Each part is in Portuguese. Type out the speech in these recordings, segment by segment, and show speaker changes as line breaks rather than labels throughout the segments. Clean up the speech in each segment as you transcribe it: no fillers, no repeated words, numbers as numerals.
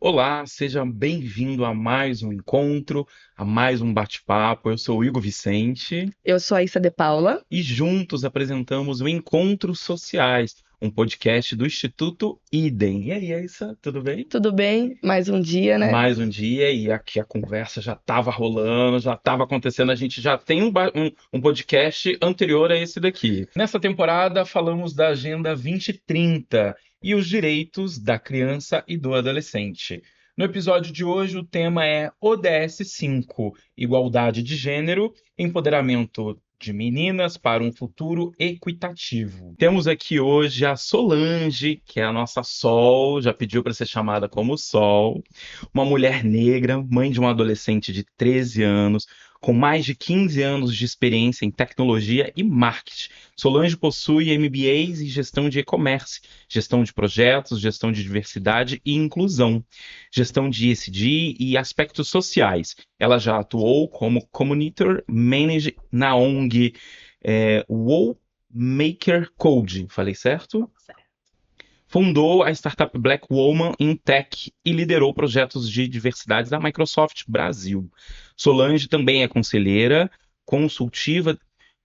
Olá, seja bem-vindo a mais um encontro, a mais um bate-papo. Eu sou o Igor Vicente
Eu sou a Issa de Paula.
e juntos apresentamos o Encontros Sociais, um podcast do Instituto Idem. E aí, Issa, tudo bem?
Tudo bem? Mais um dia, né?
Mais um dia e aqui a conversa já estava rolando, já estava acontecendo. A gente já tem um podcast anterior a esse daqui. Nessa temporada falamos da Agenda 2030 e os direitos da criança e do adolescente. No episódio de hoje, o tema é ODS 5, Igualdade de Gênero, Empoderamento de Meninas para um Futuro Equitativo. Temos aqui hoje a Solange, que é a nossa Sol, já pediu para ser chamada como Sol, uma mulher negra, mãe de um adolescente de 13 anos, com mais de 15 anos de experiência em tecnologia e marketing. Solange possui MBAs em gestão de e-commerce, gestão de projetos, gestão de diversidade e inclusão, gestão de ESG e aspectos sociais. Ela já atuou como Community Manager na ONG Wow Maker Code. Falei certo? Fundou a startup Black Woman in Tech e liderou projetos de diversidade da Microsoft Brasil. Solange também é consultiva,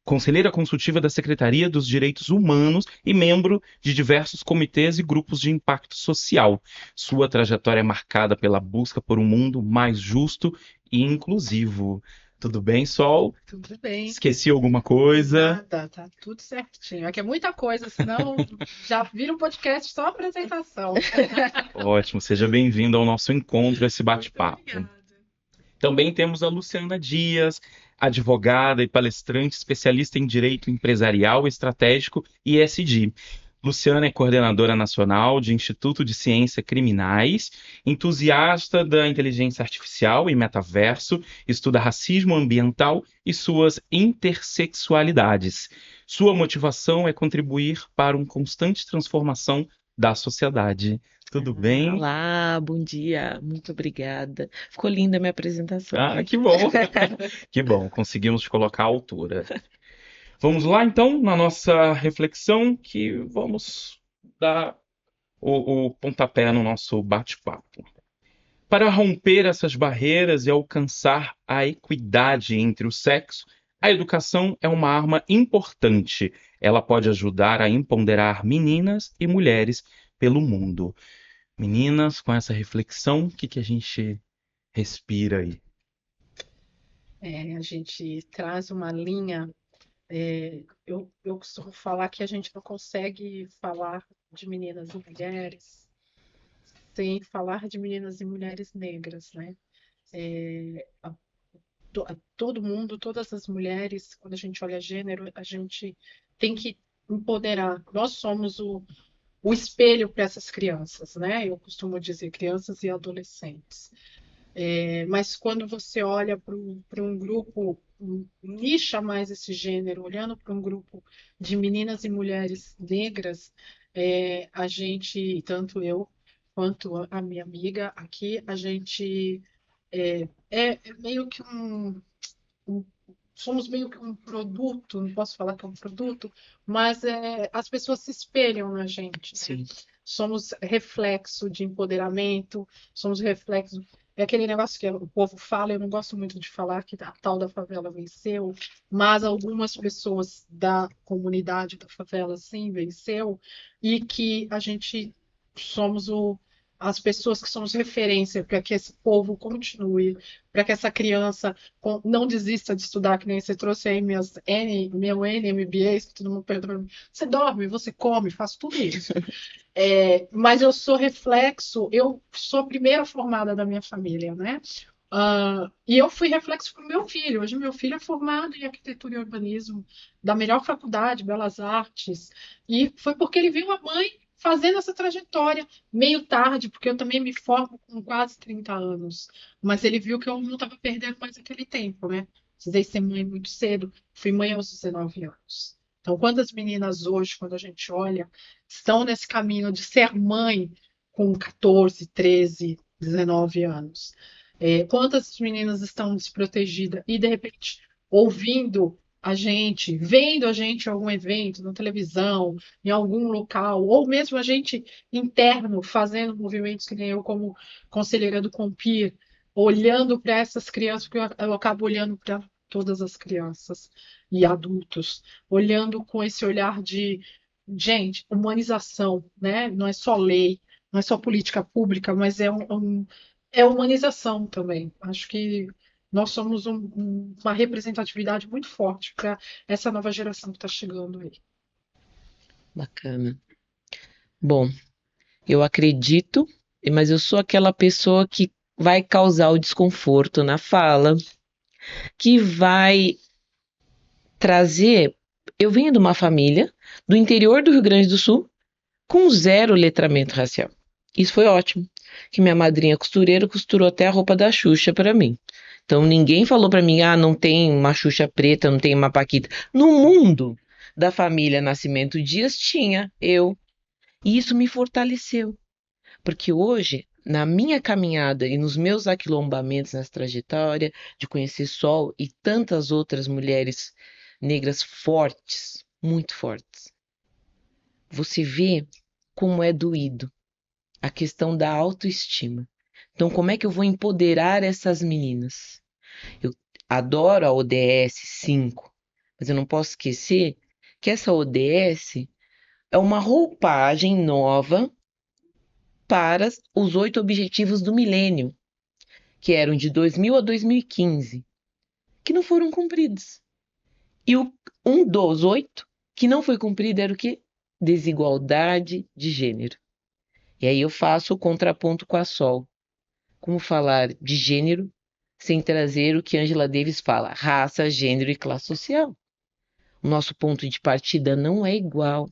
conselheira consultiva da Secretaria dos Direitos Humanos e membro de diversos comitês e grupos de impacto social. Sua trajetória é marcada pela busca por um mundo mais justo e inclusivo. Tudo bem, Sol?
Tudo bem.
Esqueci alguma coisa?
Nada, tá tudo certinho. Aqui é muita coisa, senão já vira um podcast só apresentação.
Ótimo, seja bem-vindo ao nosso encontro, esse
Muito
bate-papo.
obrigada.
Também temos a Luciana Dias, advogada e palestrante especialista em direito empresarial, estratégico e ESG. Luciana é coordenadora nacional de Instituto de Ciência Criminais, entusiasta da inteligência artificial e metaverso, estuda racismo ambiental e suas intersexualidades. Sua motivação é contribuir para uma constante transformação da sociedade. Tudo bem?
Olá, bom dia. Muito obrigada. Ficou linda a minha apresentação,
Ah,
viu?
que bom! Que bom, conseguimos te colocar à altura. Vamos lá, então, na nossa reflexão, que vamos dar o pontapé no nosso bate-papo. Para romper essas barreiras e alcançar a equidade entre o sexo, a educação é uma arma importante. Ela pode ajudar a empoderar meninas e mulheres pelo mundo. Meninas, com essa reflexão, o que que a gente respira aí?
A gente traz uma linha. Eu costumo falar que a gente não consegue falar de meninas e mulheres sem falar de meninas e mulheres negras, né? Todo mundo, todas as mulheres, quando a gente olha gênero, a gente tem que empoderar. Nós somos o espelho para essas crianças, né? Eu costumo dizer crianças e adolescentes. Mas quando você olha para um grupo, nicha mais esse gênero, olhando para um grupo de meninas e mulheres negras, a gente, tanto eu quanto a minha amiga aqui, a gente é meio que um- somos meio que um produto, não posso falar que é um produto, mas as pessoas se espelham na gente, né?
Sim.
Somos reflexo de empoderamento, somos reflexo. É aquele negócio que o povo fala, eu não gosto muito de falar que a tal da favela venceu, mas algumas pessoas da comunidade da favela sim venceu, e que a gente somos as pessoas que somos referência para que esse povo continue, para que essa criança não desista de estudar, que nem você trouxe aí meu NMBA, que todo mundo pergunta. Você dorme, você come, faz tudo isso. Mas eu sou reflexo, eu sou a primeira formada da minha família, né? E eu fui reflexo para o meu filho. Hoje, meu filho é formado em arquitetura e urbanismo da melhor faculdade, Belas Artes, e foi porque ele viu a mãe fazendo essa trajetória meio tarde, porque eu também me formo com quase 30 anos, mas ele viu que eu não estava perdendo mais aquele tempo, né? Precisei ser mãe muito cedo, fui mãe aos 19 anos. Então, quantas meninas hoje, quando a gente olha, estão nesse caminho de ser mãe com 14, 13, 19 anos? Quantas meninas estão desprotegidas e, de repente, ouvindo a gente, vendo a gente em algum evento, na televisão, em algum local, ou mesmo a gente interno fazendo movimentos que nem eu como conselheira do Compir, olhando para essas crianças, porque eu acabo olhando para todas as crianças e adultos, olhando com esse olhar de, gente, humanização, né? Não é só lei, não é só política pública, mas é humanização também. Acho que nós somos uma representatividade muito forte para essa nova geração que está chegando aí.
Bacana. Bom, eu acredito, mas eu sou aquela pessoa que vai causar o desconforto na fala, que vai trazer. Eu venho de uma família do interior do Rio Grande do Sul com zero letramento racial. Isso foi ótimo, que minha madrinha costureira costurou até a roupa da Xuxa para mim. Então ninguém falou para mim, não tem uma Xuxa preta, não tem uma Paquita. No mundo da família Nascimento Dias tinha eu. E isso me fortaleceu, porque hoje, na minha caminhada e nos meus aquilombamentos nessa trajetória de conhecer Sol e tantas outras mulheres negras fortes, muito fortes, você vê como é doído a questão da autoestima. Então, como é que eu vou empoderar essas meninas? Eu adoro a ODS 5, mas eu não posso esquecer que essa ODS é uma roupagem nova para os 8 objetivos do milênio, que eram de 2000 a 2015, que não foram cumpridos. E um dos 8 que não foi cumprido era o quê? Desigualdade de gênero. E aí eu faço o contraponto com a Sol. Como falar de gênero sem trazer o que Angela Davis fala, raça, gênero e classe social? O nosso ponto de partida não é igual.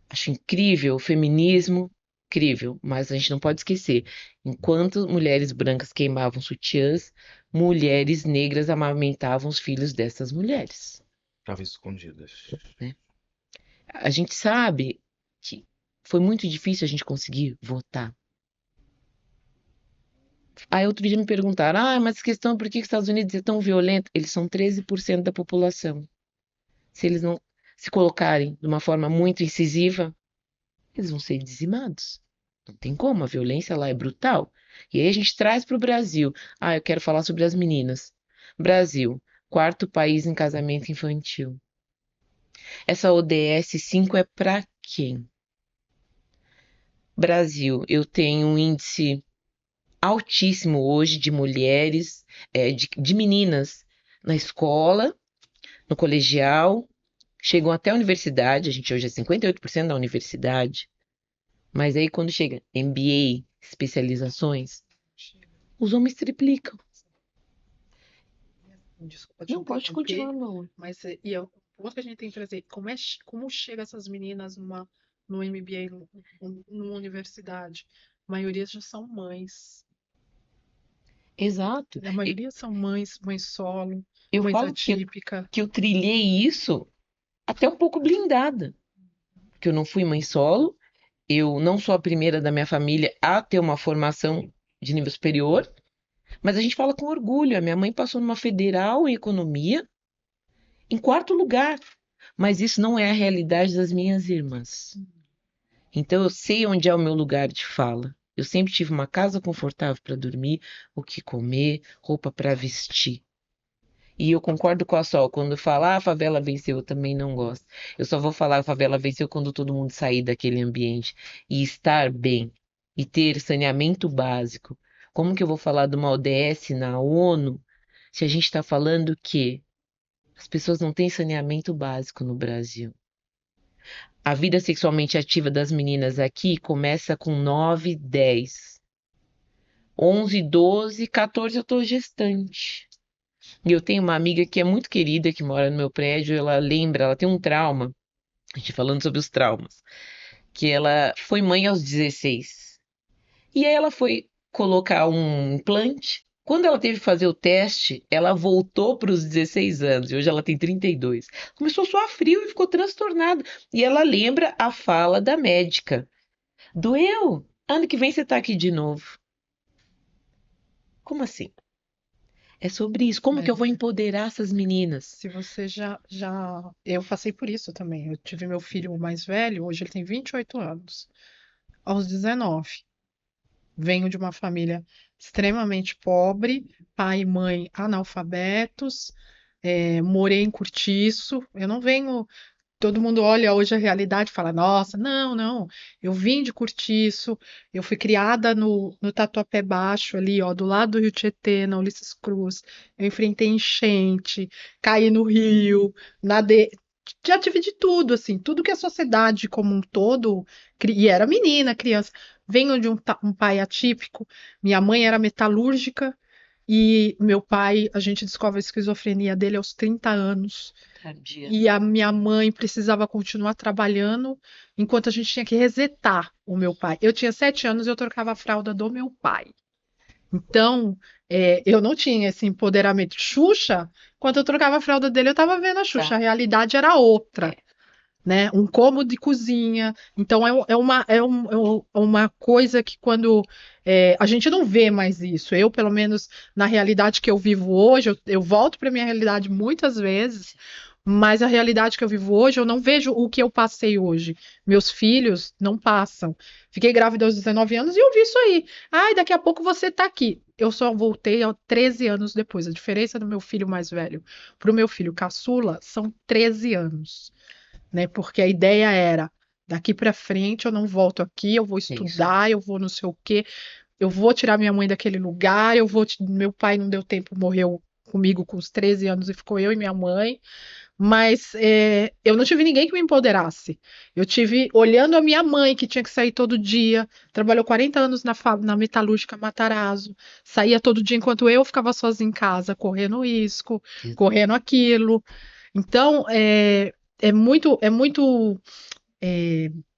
Acho incrível o feminismo, incrível, mas a gente não pode esquecer, enquanto mulheres brancas queimavam sutiãs, mulheres negras amamentavam os filhos dessas mulheres,
Estavam escondidas.
né? A gente sabe que foi muito difícil a gente conseguir votar. Aí outro dia me perguntaram, mas a questão é por que os Estados Unidos é tão violento? Eles são 13% da população. Se eles não se colocarem de uma forma muito incisiva, eles vão ser dizimados. Não tem como, a violência lá é brutal. E aí a gente traz para o Brasil. Eu quero falar sobre as meninas. Brasil, quarto país em casamento infantil. Essa ODS 5 é para quem? Brasil, eu tenho um índice altíssimo hoje de mulheres, de meninas na escola, no colegial, chegam até a universidade, a gente hoje é 58% da universidade, mas aí quando chega MBA, especializações, os homens triplicam.
Desculpa te
Não, pode
interromper,
continuar, não.
mas o ponto que a gente tem que trazer, como chega essas meninas no MBA, numa universidade? A maioria já são mães.
Exato.
A maioria são mães solo,
Eu
mães
falo
atípica.
que eu trilhei isso até um pouco blindada, porque eu não fui mãe solo, eu não sou a primeira da minha família a ter uma formação de nível superior, mas a gente fala com orgulho. A minha mãe passou numa federal em economia em quarto lugar, mas isso não é a realidade das minhas irmãs. Então eu sei onde é o meu lugar de fala. Eu sempre tive uma casa confortável para dormir, o que comer, roupa para vestir. E eu concordo com a Sol, quando fala, a favela venceu, eu também não gosto. Eu só vou falar a favela venceu quando todo mundo sair daquele ambiente e estar bem e ter saneamento básico. Como que eu vou falar de uma ODS na ONU se a gente está falando que as pessoas não têm saneamento básico no Brasil? A vida sexualmente ativa das meninas aqui começa com 9, 10. 11, 12, 14 eu estou gestante. E eu tenho uma amiga que é muito querida, que mora no meu prédio, ela lembra, ela tem um trauma, a gente falando sobre os traumas, que ela foi mãe aos 16. E aí ela foi colocar um implante. Quando ela teve que fazer o teste, ela voltou para os 16 anos, e hoje ela tem 32. Começou a suar frio e ficou transtornada. E ela lembra a fala da médica. Doeu? Ano que vem você tá aqui de novo. Como assim? É sobre isso. Como que eu
É.
vou empoderar essas meninas?
Se você eu passei por isso também. Eu tive meu filho mais velho, hoje ele tem 28 anos. Aos 19, venho de uma família extremamente pobre, pai e mãe analfabetos, morei em Cortiço. Eu não venho. Todo mundo olha hoje a realidade e fala: Nossa, não, não. Eu vim de Cortiço, eu fui criada no Tatuapé Baixo, ali, ó, do lado do Rio Tietê, na Ulisses Cruz. Eu enfrentei enchente, caí no rio, nadei. Já tive de tudo, assim, tudo que a sociedade como um todo. E era menina, criança. Venho de um pai atípico. Minha mãe era metalúrgica e meu pai, a gente descobre a esquizofrenia dele aos 30 anos.
Tadinha.
E a minha mãe precisava continuar trabalhando enquanto a gente tinha que resetar o meu pai. Eu tinha 7 anos e eu trocava a fralda do meu pai. Então, eu não tinha esse empoderamento. Xuxa, quando eu trocava a fralda dele, eu estava vendo a Xuxa.
Tá.
A realidade era outra, né? Um cômodo de cozinha. Então, é uma coisa que quando a gente não vê mais isso. Eu, pelo menos, na realidade que eu vivo hoje, eu volto para minha realidade muitas vezes. Mas a realidade que eu vivo hoje, eu não vejo o que eu passei hoje. Meus filhos não passam. Fiquei grávida aos 19 anos e eu vi isso aí. Ai, daqui a pouco você tá aqui. Eu só voltei 13 anos depois. A diferença do meu filho mais velho para o meu filho caçula são 13 anos, né? Porque a ideia era, daqui para frente eu não volto aqui, eu vou
É isso.
estudar, eu vou não sei o quê, eu vou tirar minha mãe daquele lugar, meu pai não deu tempo, morreu comigo com os 13 anos e ficou eu e minha mãe. Mas eu não tive ninguém que me empoderasse. Eu tive olhando a minha mãe, que tinha que sair todo dia, trabalhou 40 anos na metalúrgica Matarazzo, saía todo dia enquanto eu ficava sozinha em casa, correndo risco, correndo aquilo. Então,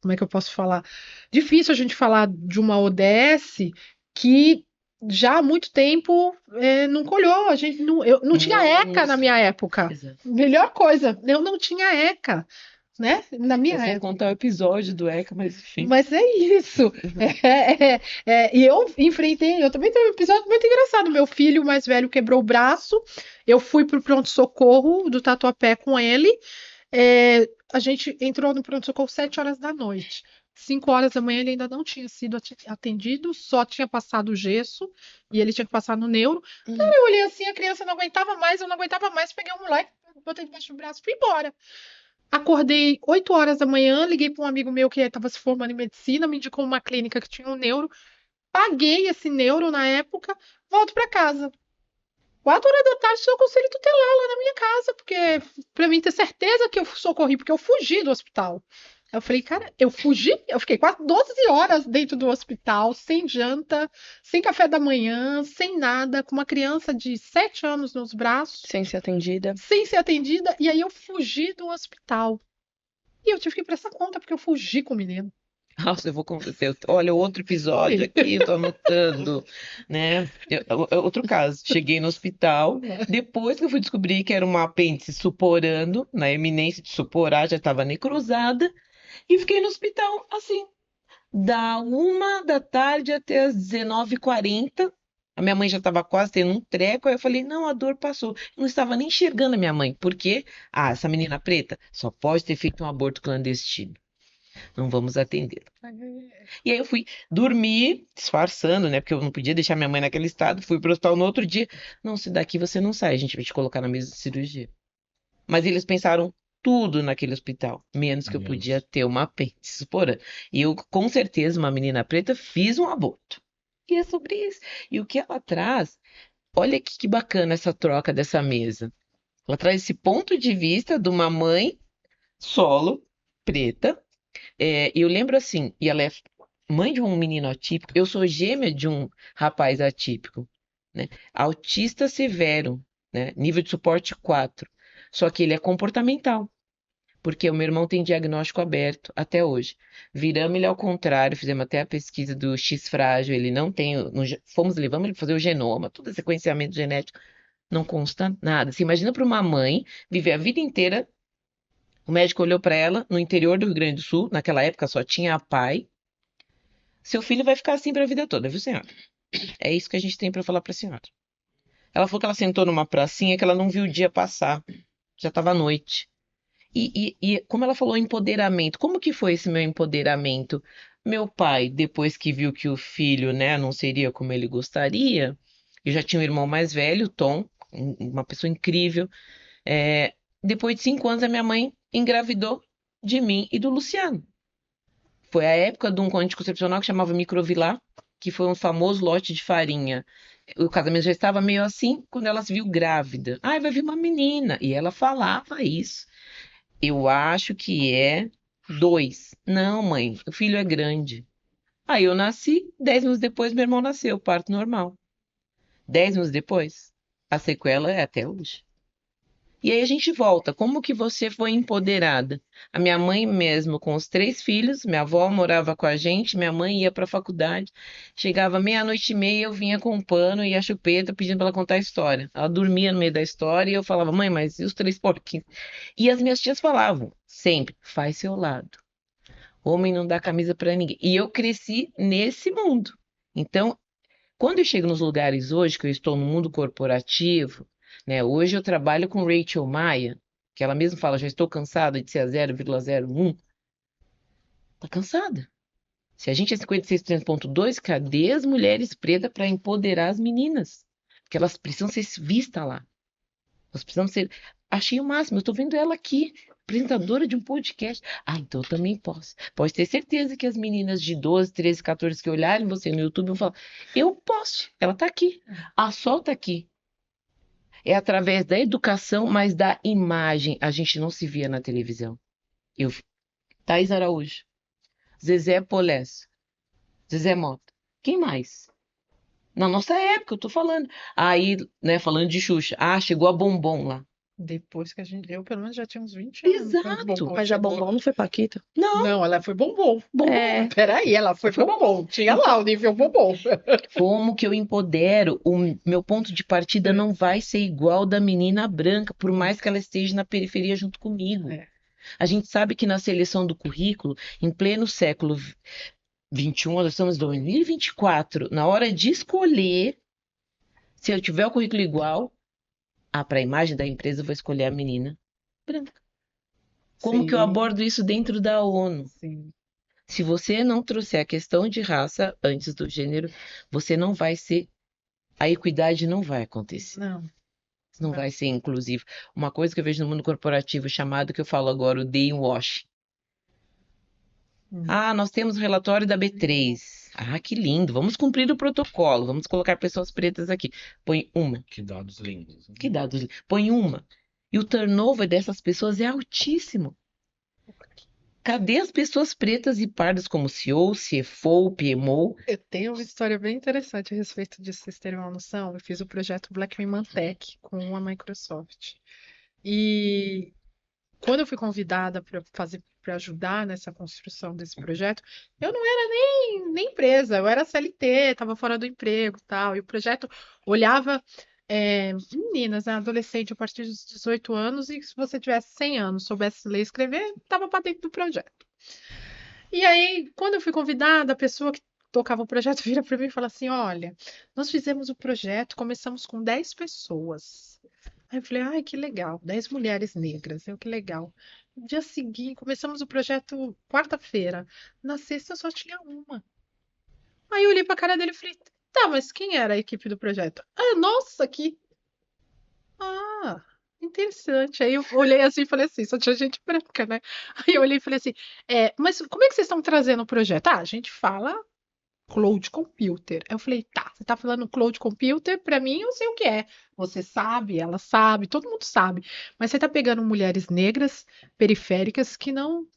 como é que eu posso falar? Difícil a gente falar de uma ODS que já há muito tempo não colhou. A gente eu não tinha ECA na minha época.
Exato.
Melhor coisa, eu não tinha ECA, né? Na minha
Eu vou
época.
contar o episódio do ECA, mas enfim.
Mas é isso. E eu enfrentei. Eu também tenho um episódio muito engraçado. Meu filho mais velho quebrou o braço. Eu fui pro pronto-socorro do Tatuapé com ele. A gente entrou no pronto-socorro 7 horas da noite. 5 horas da manhã ele ainda não tinha sido atendido, só tinha passado o gesso e ele tinha que passar no neuro. Cara, eu olhei assim, a criança não aguentava mais, eu não aguentava mais, peguei o moleque, botei debaixo do braço e fui embora. Acordei 8 horas da manhã, liguei para um amigo meu que estava se formando em medicina, me indicou uma clínica que tinha um neuro, paguei esse neuro na época, volto para casa. 4 horas da tarde, seu conselho tutelar lá na minha casa, porque pra mim ter certeza que eu socorri, porque eu fugi do hospital. Eu falei, cara, eu fugi, eu fiquei quase 12 horas dentro do hospital, sem janta, sem café da manhã, sem nada, com uma criança de 7 anos nos braços,
Sem ser atendida.
sem ser atendida, e aí eu fugi do hospital. E eu tive que prestar conta, porque eu fugi com o menino.
Nossa, eu vou contar. Olha, outro episódio aqui, eu tô anotando, né? Outro caso. Cheguei no hospital, depois que eu fui descobrir que era uma apêndice suporando, na eminência de suporar, já estava necrosada, e fiquei no hospital, assim, da 1 da tarde até as 19h40. A minha mãe já estava quase tendo um treco, aí eu falei, não, a dor passou. Eu não estava nem enxergando a minha mãe, porque, essa menina preta só pode ter feito um aborto clandestino. Não vamos atender. E aí eu fui dormir, disfarçando, né? Porque eu não podia deixar minha mãe naquele estado. Fui pro hospital no outro dia. Não, se daqui você não sai, a gente vai te colocar na mesa de cirurgia. Mas eles pensaram tudo naquele hospital, menos que eu podia ter uma apêndice suporã. E eu, com certeza, uma menina preta, fiz um aborto. E é sobre isso. E o que ela traz, olha que bacana essa troca dessa mesa. Ela traz esse ponto de vista de uma mãe solo, preta. E eu lembro assim, e ela é mãe de um menino atípico, eu sou gêmea de um rapaz atípico, né? Autista severo, né? Nível de suporte 4. Só que ele é comportamental, porque o meu irmão tem diagnóstico aberto até hoje. Viramos ele ao contrário, fizemos até a pesquisa do X frágil, ele não tem, levamos ele fazer o genoma, todo o sequenciamento genético, não consta nada. Você imagina para uma mãe viver a vida inteira. O médico olhou para ela no interior do Rio Grande do Sul, naquela época só tinha a pai. Seu filho vai ficar assim para a vida toda, viu, senhora? É isso que a gente tem para falar para a senhora. Ela falou que ela sentou numa pracinha que ela não viu o dia passar. Já estava à noite. E como ela falou, empoderamento. Como que foi esse meu empoderamento? Meu pai, depois que viu que o filho, né, não seria como ele gostaria, eu já tinha um irmão mais velho, Tom, uma pessoa incrível. É, depois de 5 anos, a minha mãe engravidou de mim e do Luciano. Foi a época de um anticoncepcional que chamava Microvilar, que foi um famoso lote de farinha. O casamento já estava meio assim quando ela se viu grávida. Ai, vai vir uma menina. E ela falava isso. Eu acho que é 2. Não, mãe, o filho é grande. Aí eu nasci, 10 minutos depois meu irmão nasceu, parto normal. 10 minutos depois, a sequela é até hoje. E aí a gente volta. Como que você foi empoderada? A minha mãe mesmo, com os 3 filhos, minha avó morava com a gente, minha mãe ia para a faculdade. Chegava meia-noite e meia, eu vinha com um pano e a chupeta pedindo para ela contar a história. Ela dormia no meio da história e eu falava, mãe, mas e os 3 porquinhos? E as minhas tias falavam, sempre, faz seu lado. Homem não dá camisa para ninguém. E eu cresci nesse mundo. Então, quando eu chego nos lugares hoje, que eu estou no mundo corporativo, né? Hoje eu trabalho com Rachel Maia, que ela mesma fala, já estou cansada de ser a 0,01. Tá cansada. Se a gente é 56,2, cadê as mulheres pretas para empoderar as meninas? Porque elas precisam ser vistas lá. Nós precisamos ser. Achei o máximo, eu estou vendo ela aqui, apresentadora de um podcast. Ah, então eu também posso. Pode ter certeza que as meninas de 12, 13, 14 que olharem você no YouTube vão falar: eu posso, ela está aqui. A Sol está aqui. É através da educação, mas da imagem. A gente não se via na televisão. Eu, Thaís Araújo, Zezé Polés, Zezé Mota. Quem mais? Na nossa época, eu tô falando. Aí, né, falando de Xuxa. Ah, chegou a Bombom lá.
Depois que a gente. Eu, pelo menos, já tinha uns 20 anos.
Exato.
Mas a Bombom não foi Paquita?
Não,
Não, ela foi bombom.
Bombom.
É.
Peraí, ela foi bombom. Tinha lá o nível bombom.
Como que eu empodero? O meu ponto de partida não vai ser igual da menina branca, por mais que ela esteja na periferia junto comigo.
É.
A gente sabe que na seleção do currículo, em pleno século XXI, nós estamos em 2024, na hora de escolher, se eu tiver o currículo igual, para a imagem da empresa, eu vou escolher a menina branca. Como que eu
Sim,
abordo isso dentro da ONU?
sim.
Se você não trouxer a questão de raça antes do gênero, você não vai ser. A equidade não vai acontecer.
Não.
Não vai ser inclusivo. Uma coisa que eu vejo no mundo corporativo chamado, que eu falo agora, o day wash. Ah, nós temos o relatório da B3. Ah, que lindo. Vamos cumprir o protocolo. Vamos colocar pessoas pretas aqui. Põe uma.
Que dados lindos.
Que dados? Põe uma. E o turnover dessas pessoas é altíssimo. Cadê as pessoas pretas e pardas como CEO, CFO, PMO?
Eu tenho uma história bem interessante a respeito disso, vocês terem uma noção. Eu fiz o projeto Black Women Tech com a Microsoft. E quando eu fui convidada para ajudar nessa construção desse projeto, eu não era nem presa, eu era CLT, estava fora do emprego, e tal. E o projeto olhava meninas, né, adolescente a partir dos 18 anos, e se você tivesse 100 anos, soubesse ler e escrever, estava para dentro do projeto. E aí, quando eu fui convidada, a pessoa que tocava o projeto vira para mim e fala assim: olha, nós fizemos o projeto, começamos com 10 pessoas. Aí eu falei: ai, que legal, 10 mulheres negras, que legal. No dia seguinte, começamos o projeto quarta-feira. Na sexta eu só tinha uma. Aí eu olhei para a cara dele e falei: tá, mas quem era a equipe do projeto? Ah, nossa, aqui. Ah, interessante. Aí eu olhei assim e falei assim, só tinha gente branca, né? Aí eu olhei e falei assim, mas como é que vocês estão trazendo o projeto? Ah, a gente fala cloud computer. Aí eu falei, tá, você tá falando cloud computer? Pra mim, eu sei o que é. Você sabe, ela sabe, todo mundo sabe. Mas você tá pegando mulheres negras, periféricas, que não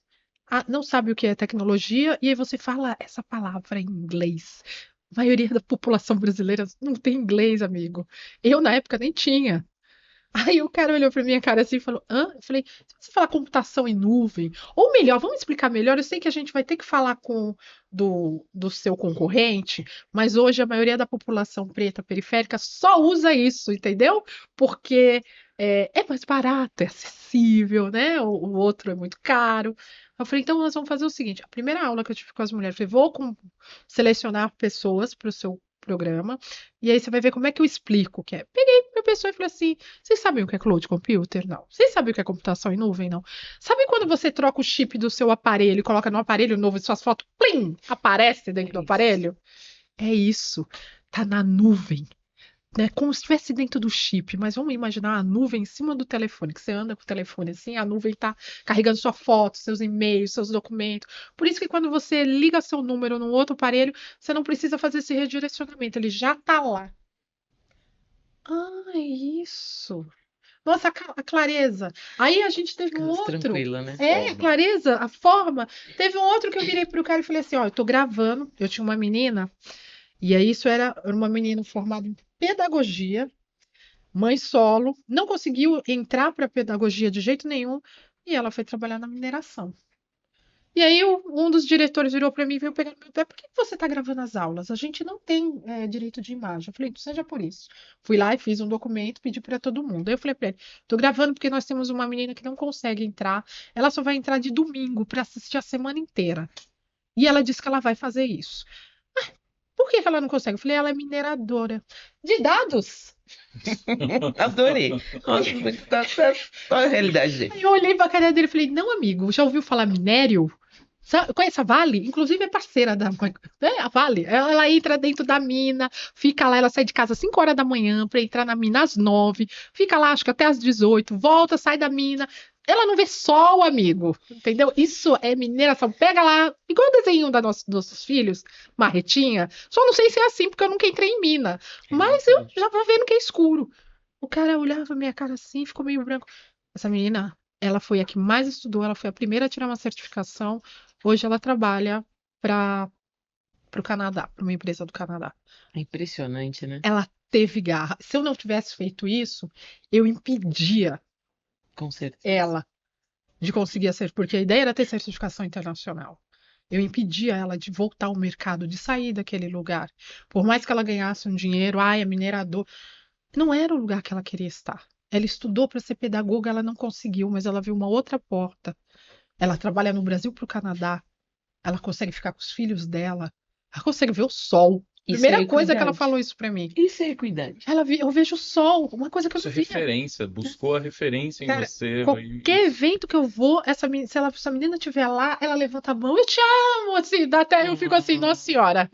sabe o que é tecnologia, e aí você fala essa palavra em inglês. A maioria da população brasileira não tem inglês, amigo. Eu, na época, nem tinha. Aí o cara olhou pra minha cara assim e falou: hã? Eu falei: se você falar computação em nuvem, ou melhor, vamos explicar melhor. Eu sei que a gente vai ter que falar com do seu concorrente, mas hoje a maioria da população preta periférica só usa isso, entendeu? Porque é mais barato, é acessível, né? O outro é muito caro. Eu falei: então nós vamos fazer o seguinte: a primeira aula que eu tive com as mulheres, eu falei: selecionar pessoas para o seu programa, e aí você vai ver como é que eu explico o que é. Peguei pra pessoa e falei assim: vocês sabem o que é cloud computer? Não. Vocês sabem o que é computação em nuvem? Não. Sabe quando você troca o chip do seu aparelho e coloca no aparelho novo e suas fotos, plim, aparece dentro do aparelho? É isso. Tá na nuvem. Né, como se estivesse dentro do chip, mas vamos imaginar a nuvem em cima do telefone, que você anda com o telefone assim, a nuvem está carregando sua foto, seus e-mails, seus documentos. Por isso que quando você liga seu número num outro aparelho, você não precisa fazer esse redirecionamento, ele já está lá. Ah, é isso. Nossa, a clareza. Aí a gente teve um
Mais
outro.
tranquila, né?
A clareza, a forma. Teve um outro que eu virei pro cara e falei assim: ó, eu tô gravando. Eu tinha uma menina, e aí isso era uma menina formada em pedagogia, mãe solo, não conseguiu entrar para pedagogia de jeito nenhum, e ela foi trabalhar na mineração. E aí um dos diretores virou para mim e veio pegar no meu pé: por que você está gravando as aulas? A gente não tem direito de imagem. Eu falei: não seja por isso. Fui lá e fiz um documento, pedi para todo mundo. Aí eu falei para ele: tô gravando porque nós temos uma menina que não consegue entrar. Ela só vai entrar de domingo para assistir a semana inteira. E ela disse que ela vai fazer isso. Por que ela não consegue? Eu falei: ela é mineradora de dados.
Adorei. Nossa, qual a realidade?
Aí eu olhei pra cara dele e falei: não, amigo, já ouviu falar minério? Conhece a Vale? Inclusive é parceira da, né, a Vale. Ela entra dentro da mina, fica lá, ela sai de casa às 5 horas da manhã para entrar na mina às 9, fica lá, acho que até às 18, volta, sai da mina. Ela não vê sol, amigo. Entendeu? Isso é mineração. Pega lá, igual o desenho dos nossos filhos, marretinha. Só não sei se é assim, porque eu nunca entrei em mina. Mas eu já vou vendo que é escuro. O cara olhava pra minha cara assim, ficou meio branco. Essa menina, ela foi a que mais estudou, ela foi a primeira a tirar uma certificação. Hoje ela trabalha para o Canadá, para uma empresa do Canadá.
É impressionante, né?
Ela teve garra. Se eu não tivesse feito isso, eu impedia
Com certeza.
ela de conseguir a certificação, porque a ideia era ter certificação internacional. Eu impedia ela de voltar ao mercado, de sair daquele lugar. Por mais que ela ganhasse um dinheiro, ai, é minerador. Não era o lugar que ela queria estar. Ela estudou para ser pedagoga, ela não conseguiu, mas ela viu uma outra porta. Ela trabalha no Brasil para o Canadá. Ela consegue ficar com os filhos dela. Ela consegue ver o sol.
Isso é
Primeira coisa que ela
equidade.
falou isso pra mim.
Isso é equidade.
Eu vejo o sol, uma coisa que eu
Isso
não
é
via.
referência, buscou a referência em
Cara,
você.
qualquer evento que eu vou, se essa menina estiver lá, ela levanta a mão, eu te amo, assim, da terra eu fico assim, nossa senhora.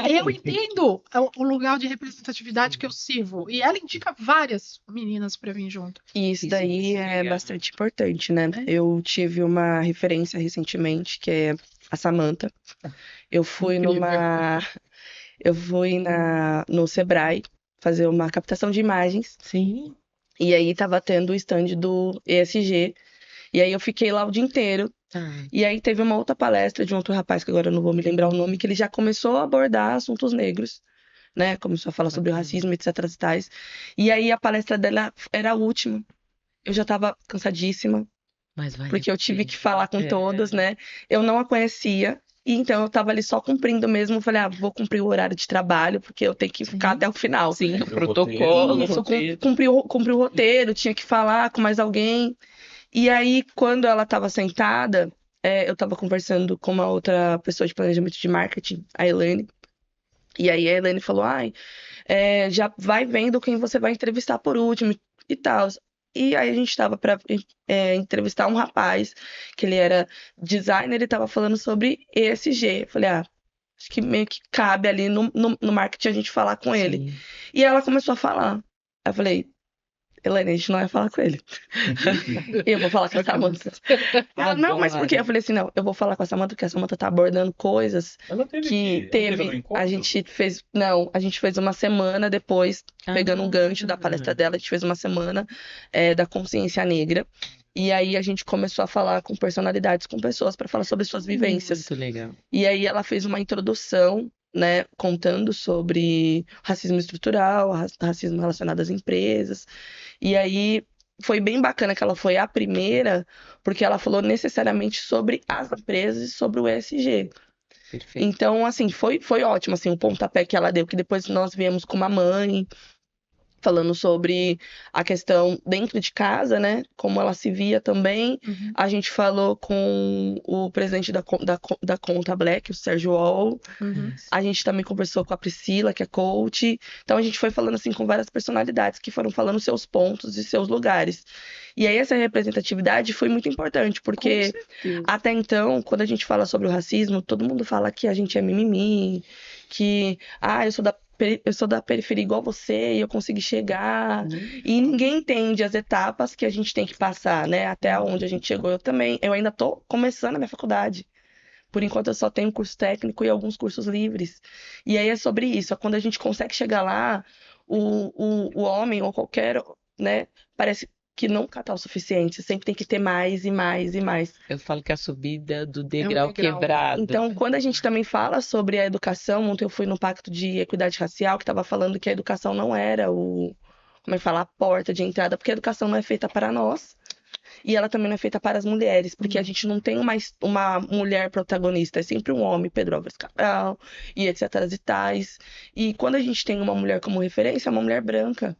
Eu entendo o lugar de representatividade que eu sirvo. E ela indica várias meninas pra vir junto.
E isso
Isso
daí
é
é
legal.
bastante importante, né?
É.
Eu tive uma referência recentemente, que é a Samantha. Eu fui
Incrível.
no Sebrae fazer uma captação de imagens.
Sim.
E aí tava tendo o stand do ESG. E aí eu fiquei lá o dia inteiro.
Ah,
E aí teve uma outra palestra de um outro rapaz, que agora eu não vou me lembrar o nome, que ele já começou a abordar assuntos negros, né? Começou a falar sobre o
bacana.
racismo, etc e tais. E aí a palestra dela era a última. Eu já tava cansadíssima,
Mas vale
porque
a
eu tive
pena.
que falar com
É.
todos, né? Eu não a conhecia. E então eu tava ali só cumprindo mesmo. Falei, vou cumprir o horário de trabalho, porque eu tenho que ficar até o final.
Sim, o
Cumprir o
protocolo, o
Isso,
roteiro.
cumpri o roteiro, tinha que falar com mais alguém. E aí, quando ela estava sentada, eu estava conversando com uma outra pessoa de planejamento de marketing, a Elaine. E aí a Elaine falou, já vai vendo quem você vai entrevistar por último e tal. E aí a gente estava para entrevistar um rapaz, que ele era designer e estava falando sobre ESG. Eu falei, acho que meio que cabe ali no marketing a gente falar com ele.
Sim.
E ela começou a falar. Aí eu falei, Helene, a gente não vai falar com ele. Eu vou falar com a Samantha. Ela, não, mas por quê? Eu falei assim, não, eu vou falar com a Samantha, porque a Samantha tá abordando coisas
Ela teve
que
ela teve no encontro?
a gente fez uma semana depois, pegando um gancho da palestra dela, a gente fez uma semana da consciência negra. E aí a gente começou a falar com personalidades, com pessoas, para falar sobre suas vivências.
Muito legal.
E aí ela fez uma introdução, né, contando sobre racismo estrutural, racismo relacionado às empresas. E aí foi bem bacana que ela foi a primeira, porque ela falou necessariamente sobre as empresas e sobre o ESG.
Perfeito.
Então, assim, foi ótimo, assim, o pontapé que ela deu, que depois nós viemos com uma mãe. falando sobre a questão dentro de casa, né? Como ela se via também.
Uhum.
A gente falou com o presidente da Conta Black, o Sérgio Wall.
Uhum.
A gente também conversou com a Priscila, que é coach. Então a gente foi falando assim com várias personalidades que foram falando seus pontos e seus lugares. E aí essa representatividade foi muito importante, porque até então, quando a gente fala sobre o racismo, todo mundo fala que a gente é mimimi, que eu sou da periferia igual você e eu consegui chegar. E ninguém entende as etapas que a gente tem que passar, né? Até onde a gente chegou. Eu ainda tô começando a minha faculdade. Por enquanto eu só tenho curso técnico e alguns cursos livres. E aí é sobre isso. Quando a gente consegue chegar lá, o homem ou qualquer, né, parece que nunca tá o suficiente. Sempre tem que ter mais e mais e mais.
Eu falo que a subida do
É um
degrau
degrau.
quebrado.
Então, quando a gente também fala sobre a educação, ontem eu fui no Pacto de Equidade Racial, que estava falando que a educação não era como é que fala, a porta de entrada, porque a educação não é feita para nós. E ela também não é feita para as mulheres, porque a gente não tem uma mulher protagonista, é sempre um homem, Pedro Álvares Cabral, e etc. e tais. E quando a gente tem uma mulher como referência, é uma mulher branca,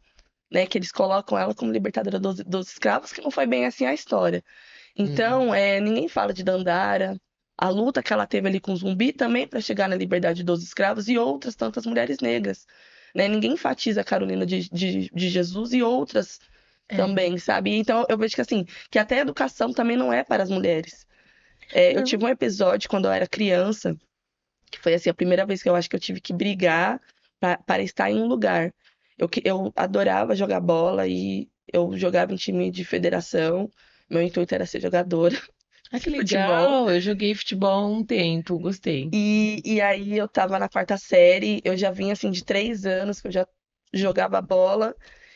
né? Que eles colocam ela como libertadora dos escravos, que não foi bem assim a história. Então, ninguém fala de Dandara, a luta que ela teve ali com o Zumbi também para chegar na liberdade dos escravos e outras tantas mulheres negras. Né? Ninguém enfatiza a Carolina de Jesus e outras também, sabe? Então eu vejo que assim, que até a educação também não é para as mulheres. Eu tive um episódio quando eu era criança, que foi assim, a primeira vez que eu acho que eu tive que brigar para estar em um lugar. Eu adorava jogar bola e eu jogava em time de federação. Meu intuito era ser jogadora
Ah, que
de futebol.
legal! Eu joguei futebol há um tempo, gostei.
E aí eu tava na quarta série, eu já vinha assim de 3 anos que eu já jogava bola.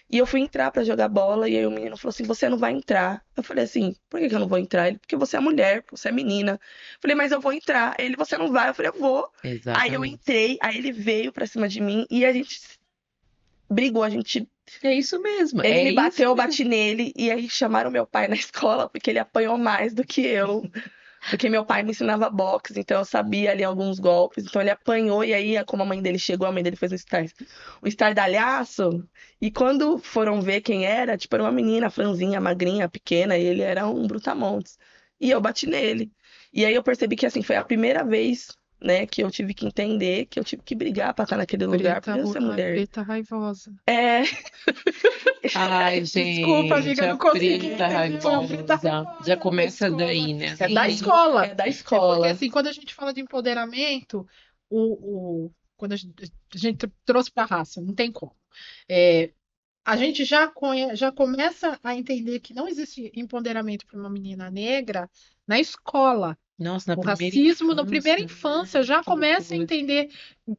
E eu fui entrar pra jogar bola, e aí o menino falou assim: Você não vai entrar. Eu falei assim: Por que que eu não vou entrar? Ele: Porque você é mulher, porque você é menina. Eu falei: Mas eu vou entrar. Ele: Você não vai? Eu falei: Eu vou. Aí eu
Exatamente.
entrei, aí ele veio pra cima de mim e a gente brigou.
É isso mesmo.
Ele
é
me bateu, eu
isso
bati nele, e aí chamaram meu pai na escola porque ele apanhou mais do que eu. Porque meu pai me ensinava boxe, então eu sabia ali alguns golpes. Então ele apanhou, e aí, como a mãe dele chegou, a mãe dele fez um estardalhaço. E quando foram ver quem era, tipo, era uma menina franzinha, magrinha, pequena, e ele era um brutamontes. E eu bati nele. E aí eu percebi que, assim, foi a primeira vez, né, que eu tive que entender que eu tive que brigar pra estar naquele lugar, por eu ser mulher.
Preta raivosa.
É,
Ai,
Desculpa,
gente,
amiga,
a
não consegui
preta
entender. Uma preta
raivosa. Já começa
da
daí, né?
É da
sim,
escola.
é da
É porque,
escola.
assim, quando a gente fala de empoderamento, quando a gente trouxe para a raça, não tem como. A gente já começa a entender que não existe empoderamento para uma menina negra na escola.
Nossa, na
O
primeira
racismo, na primeira
infância,
infância, já
que
começa a
loucura.
entender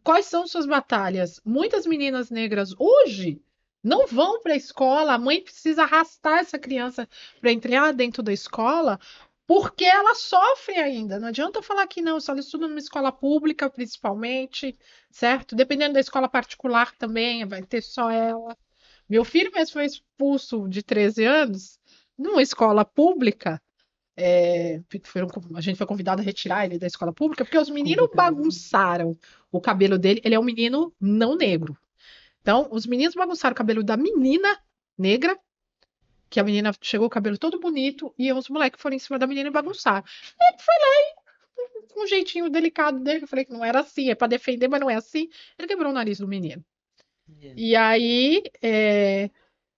quais são suas batalhas. Muitas meninas negras hoje não vão para a escola, a mãe precisa arrastar essa criança para entrar dentro da escola, porque ela sofre ainda. Não adianta falar que não, se ela estuda numa escola pública, principalmente, certo? Dependendo da escola particular também, vai ter só ela. Meu filho mesmo foi expulso de 13 anos numa escola pública. A gente foi convidado a retirar ele da escola pública porque os meninos bagunçaram o cabelo dele. Ele é um menino não negro. Então, os meninos bagunçaram o cabelo da menina negra, que a menina chegou com o cabelo todo bonito, e os moleques foram em cima da menina e bagunçaram. Ele foi lá com um jeitinho delicado dele. Eu falei que não era assim, é para defender, mas não é assim. Ele quebrou o nariz do menino. E aí,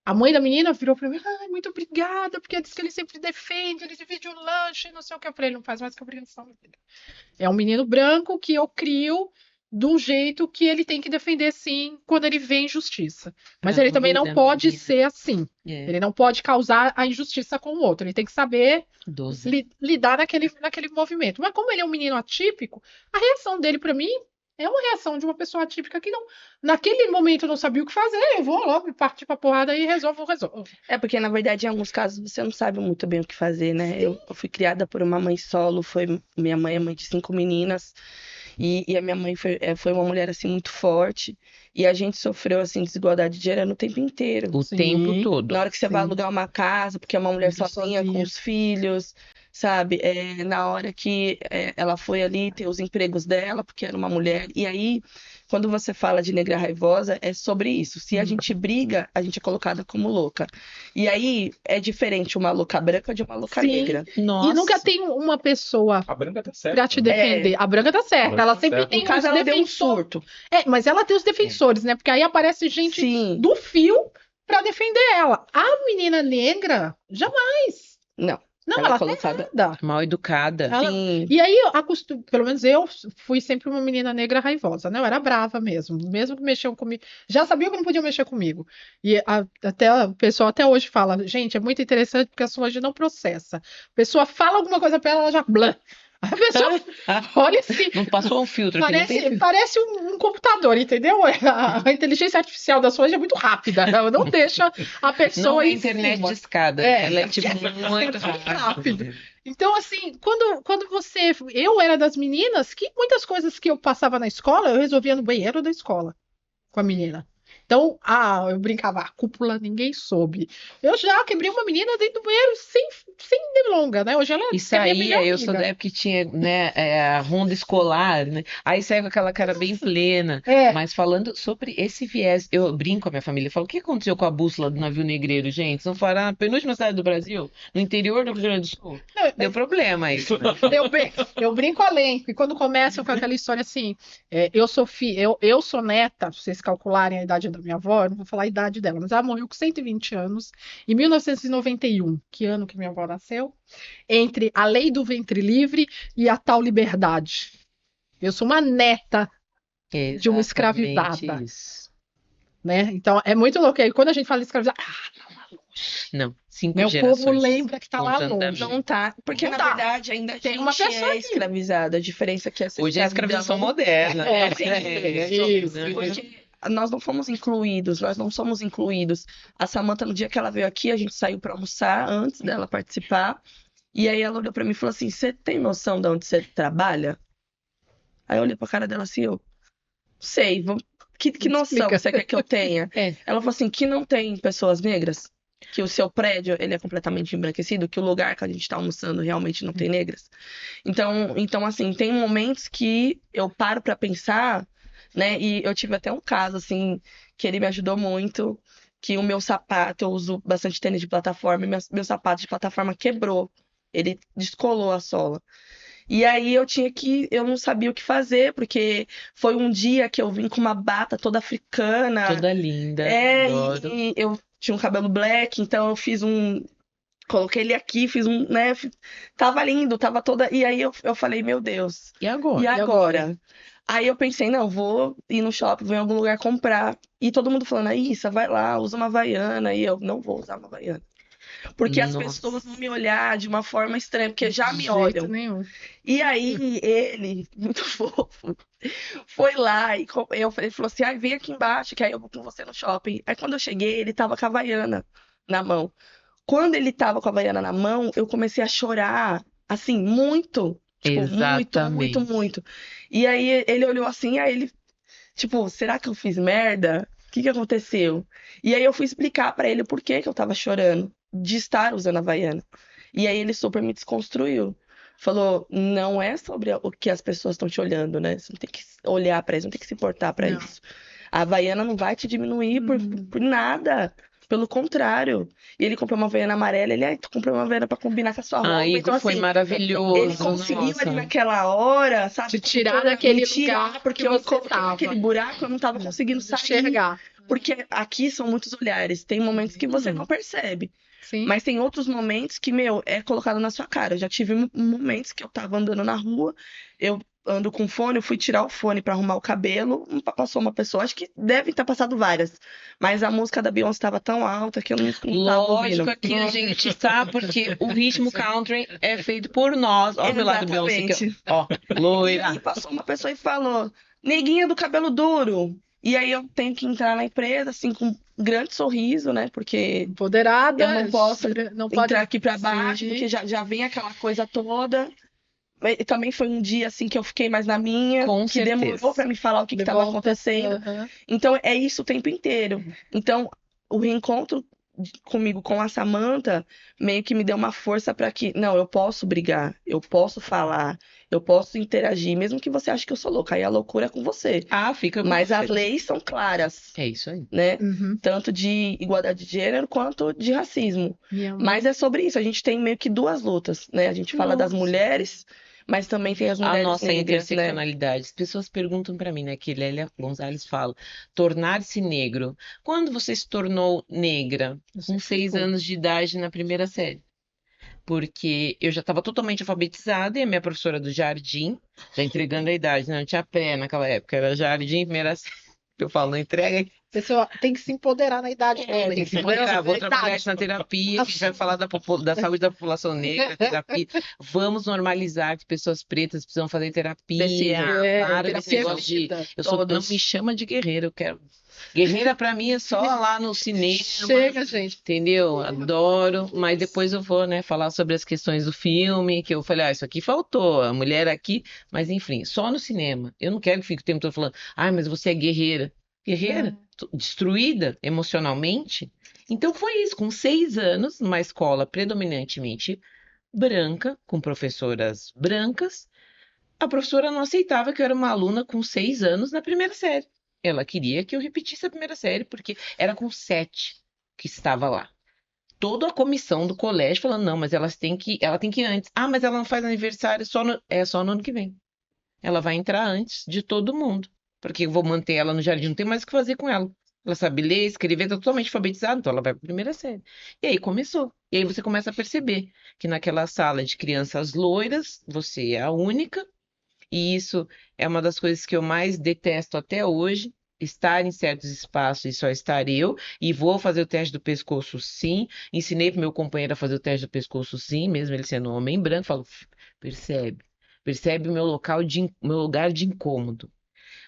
a mãe da menina virou pra mim: Ai, muito obrigada, porque diz que ele sempre defende, ele divide o lanche, não sei o que. Eu falei: Ele não faz mais que obrigação, minha filha. É um menino branco que eu crio do jeito que ele tem que defender, sim, quando ele vê injustiça. Mas
Pra
ele também
mãe
não
da
pode
menina.
ser assim. Ele não pode causar a injustiça com o outro. Ele tem que saber lidar naquele movimento. Mas como ele é um menino atípico, a reação dele pra mim é uma reação de uma pessoa atípica que não, naquele momento não sabia o que fazer. Eu vou logo partir pra porrada e resolvo.
É porque, na verdade, em alguns casos você não sabe muito bem o que fazer, né? Eu fui criada por uma mãe solo, minha mãe é mãe de 5 meninas, e a minha mãe foi uma mulher, assim, muito forte, e a gente sofreu, assim, desigualdade de gênero o tempo inteiro.
O tempo todo.
Na hora que você vai alugar uma casa, porque é uma mulher
Tudo
sozinha, com
sozinha.
os filhos, sabe? Na hora que ela foi ali ter os empregos dela, porque era uma mulher, e aí quando você fala de negra raivosa, é sobre isso. Se a gente briga, a gente é colocada como louca. E aí é diferente uma louca branca de uma louca
Sim.
negra.
E
Nossa.
nunca tem uma pessoa
A branca tá certa.
pra te defender. A branca tá certa.
branca
Ela
tá
sempre
certa.
tem
No caso,
uns
ela deu um
defensores.
surto.
Mas ela tem os defensores, né? Porque aí aparece gente
Sim.
do fio pra defender ela. A menina negra, jamais.
Não.
Não,
Ela é
ela
colocada.
tem nada.
Mal educada.
Ela-
Sim.
E aí, pelo menos eu fui sempre uma menina negra raivosa, né? Eu era brava mesmo que mexiam comigo. Já sabia que não podiam mexer comigo. E até o pessoal até hoje fala, gente, é muito interessante porque a Solange não processa. A pessoa fala alguma coisa pra ela, ela já blã. A pessoa olha assim,
Não passou um filtro aqui, não tem filtro.
parece um computador, entendeu? A inteligência artificial da Solange é muito rápida, ela não deixa a pessoa
Não é
em
internet
cima.
de escada.
É,
Ela é tipo
é
muito
rápido.
rápida.
Então, assim, quando você. Eu era das meninas que muitas coisas que eu passava na escola, eu resolvia no banheiro da escola com a menina. Então, eu brincava, a cúpula ninguém soube. Eu já quebrei uma menina dentro do banheiro sem delonga, né? Hoje ela
E
é minha melhor
saía, eu sou
amiga.
da época que tinha, né, a ronda escolar, né? Aí saía com aquela cara bem plena.
É.
Mas falando sobre esse viés, eu brinco com a minha família, eu falo, o que aconteceu com a bússola do navio negreiro, gente? Não foi na penúltima cidade do Brasil, no interior do Rio Grande do Sul.
Não,
Deu problema isso, né?
eu brinco além, e quando começam com aquela história assim, eu sou neta, se vocês calcularem a idade da minha avó, eu não vou falar a idade dela, mas ela morreu com 120 anos, em 1991, que ano que minha avó nasceu, entre a lei do ventre livre e a tal liberdade. Eu sou uma neta de uma escravizada,
Exatamente isso.
né? Então é muito louco. E quando a gente fala escravizada,
Não, 5
meu
gerações.
povo lembra que tá lá
contando da
longe.
minha.
Não tá. Porque,
Não
na
tá.
verdade, ainda a
Tem
gente
uma pessoa
é
aqui.
escravizada. A diferença é que essa
Hoje é a escravização moderna.
Isso.
Porque nós não fomos incluídos, nós não somos incluídos. A Samantha, no dia que ela veio aqui, a gente saiu pra almoçar antes dela participar. E aí ela olhou pra mim e falou assim: Você tem noção de onde você trabalha? Aí eu olhei pra cara dela assim: Eu sei. Que noção
Explica.
você quer que eu tenha?
É.
Ela falou assim: Que não tem pessoas negras? Que o seu prédio ele é completamente embranquecido? Que o lugar que a gente tá almoçando realmente não tem negras? Então, assim, tem momentos que eu paro pra pensar, né? E eu tive até um caso, assim, que ele me ajudou muito, que o meu sapato, eu uso bastante tênis de plataforma, e meu sapato de plataforma quebrou. Ele descolou a sola. E aí eu não sabia o que fazer, porque foi um dia que eu vim com uma bata toda africana.
Toda linda. Adoro.
E eu tinha um cabelo black, então eu fiz coloquei ele aqui, fiz né? Tava lindo, tava toda. E aí eu falei, meu Deus,
E agora?
e agora? Aí eu pensei, não, vou ir no shopping, vou em algum lugar comprar. E todo mundo falando, Issa, vai lá, usa uma Havaiana. E eu não vou usar uma Havaiana. Porque as
Nossa.
pessoas vão me olhar de uma forma estranha, porque já me
De jeito
olham.
nenhum.
E aí ele, muito fofo, foi lá e ele falou assim, vem aqui embaixo, que aí eu vou com você no shopping. Aí quando eu cheguei, ele tava com a Havaiana na mão. Quando ele tava com a Havaiana na mão, eu comecei a chorar, assim, muito. Tipo,
Exatamente.
muito. E aí ele olhou assim, aí ele, tipo, será que eu fiz merda? O que aconteceu? E aí eu fui explicar pra ele o porquê que eu tava chorando de estar usando a Havaiana. E aí ele super me desconstruiu. Falou, não é sobre o que as pessoas estão te olhando, né? Você não tem que olhar pra isso, não tem que se importar pra
Não.
isso. A Havaiana não vai te diminuir por nada. Pelo contrário. E ele comprou uma Havaiana amarela, tu comprou uma Havaiana pra combinar com a sua roupa.
Ah, Igor,
Então,
foi
assim,
maravilhoso.
ele conseguiu
Nossa.
ali naquela hora, sabe?
Te tirar daquele
me tirar,
lugar
porque
que
eu me
você
coloquei
tava.
naquele buraco, eu não tava conseguindo sair.
Enxergar.
Porque aqui são muitos olhares. Tem momentos que você não percebe.
Sim.
Mas tem outros momentos que, é colocado na sua cara. Eu já tive momentos que eu tava andando na rua, eu ando com fone, eu fui tirar o fone pra arrumar o cabelo, passou uma pessoa, acho que deve ter passado várias. Mas a música da Beyoncé tava tão alta que eu não tava ouvindo.
Lógico que a gente sabe, porque o ritmo country é feito por nós. Olha o lado do Beyoncé aqui,
Exatamente.
ó.
E
Loira.
aí passou uma pessoa e falou, neguinha do cabelo duro. E aí eu tenho que entrar na empresa, assim, com um grande sorriso, né? Porque
Empoderada.
eu não posso
não pode
entrar aqui pra baixo,
Sim.
porque já vem aquela coisa toda. E também foi um dia, assim, que eu fiquei mais na minha,
Com
que
certeza.
demorou pra me falar o que tava acontecendo.
Aham.
Então, é isso o tempo inteiro. Então, o reencontro comigo com a Samantha meio que me deu uma força para que, não, eu posso brigar, eu posso falar, eu posso interagir, mesmo que você ache que eu sou louca, aí a loucura é com você.
Ah, fica com
Mas
você.
as leis são claras,
É isso aí.
né?
Uhum.
Tanto de igualdade de gênero quanto de racismo.
Minha mãe.
Mas é sobre isso, a gente tem meio que duas lutas, né? A gente fala das
Nossa.
mulheres, mas também tem as
A
mulheres
nossa
negras, né?
interseccionalidade. As pessoas perguntam para mim, né, que Lélia Gonzalez fala, tornar-se negro. Quando você se tornou negra?
Eu
Com
sempre
6
fui.
anos de idade na primeira série. Porque eu já estava totalmente alfabetizada e a minha professora do jardim, já entregando a idade, né? Não tinha pré naquela época, era jardim, primeira série. Eu falo, não entrega.
Pessoa tem que se empoderar na idade também.
Tem que se empoderar. Vou
Na
trabalhar
idade.
isso na terapia, que a gente vai falar da saúde da população negra, terapia. Vamos normalizar que pessoas pretas precisam fazer terapia.
BCA,
Para com esse
terapia
negócio de.
vida.
Eu sou, não
todos.
me chama de guerreira, eu quero. Guerreira pra mim é só lá no cinema.
Chega, gente.
Entendeu? Adoro, mas depois eu vou, né, falar sobre as questões do filme, que eu falei, isso aqui faltou, a mulher aqui, mas enfim, só no cinema. Eu não quero que fique o tempo todo falando, mas você é guerreira. Guerreira? Destruída emocionalmente? Então foi isso, com 6 anos, numa escola predominantemente branca, com professoras brancas, a professora não aceitava que eu era uma aluna com 6 anos na primeira série. Ela queria que eu repetisse a primeira série, porque era com 7 que estava lá. Toda a comissão do colégio falando, não, mas ela tem que ir antes. Ah, mas ela não faz aniversário só no ano que vem. Ela vai entrar antes de todo mundo. Porque eu vou manter ela no jardim, não tem mais o que fazer com ela. Ela sabe ler, escrever, está totalmente alfabetizada, então ela vai para a primeira série. E aí começou. E aí você começa a perceber que naquela sala de crianças loiras, você é a única. E isso é uma das coisas que eu mais detesto até hoje. Estar em certos espaços e só estar eu, e vou fazer o teste do pescoço sim. Ensinei para meu companheiro a fazer o teste do pescoço sim, mesmo ele sendo um homem branco. Falo, percebe o meu lugar de incômodo.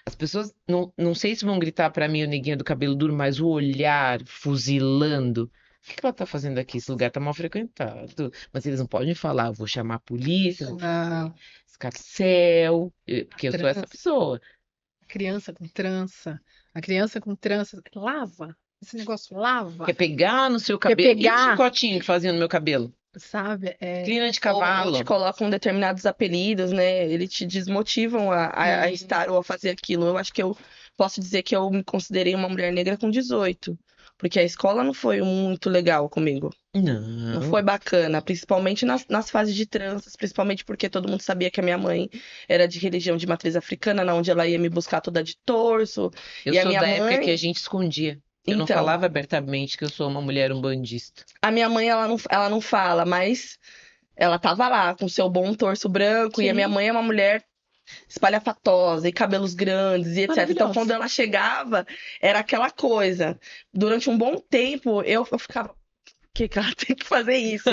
As pessoas não sei se vão gritar para mim o neguinho do cabelo duro, mas o olhar fuzilando. O que ela tá fazendo aqui? Esse lugar tá mal frequentado. Mas eles não podem falar, eu vou chamar a polícia, vou
Não.
escarcel, porque eu sou essa
Trança.
pessoa.
Criança com trança. A criança com trança lava. Esse negócio lava.
Quer pegar no seu
Quer
cabelo? E o
pegar,
chicotinho que fazia no meu cabelo?
sabe?
Clina de
Ou
cavalo.
te colocam determinados apelidos, né? Eles te desmotivam a estar ou a fazer aquilo. Eu acho que eu posso dizer que eu me considerei uma mulher negra com 18. Porque a escola não foi muito legal comigo. Não foi
Não.
bacana, principalmente nas fases de tranças, principalmente porque todo mundo sabia que a minha mãe era de religião de matriz africana, na onde ela ia me buscar toda de torso.
Eu
E a
sou
minha
da época que a
mãe,
gente escondia. Eu não
então,
falava abertamente que eu sou uma mulher umbandista.
a minha mãe ela não fala, mas ela tava lá com seu bom torso branco, e a minha
Sim.
mãe é uma mulher espalhafatosa e cabelos grandes e etc. Então,
Maravilhosa.
quando ela chegava, era aquela coisa. Durante um bom tempo, eu ficava. Por que que ela tem que fazer isso?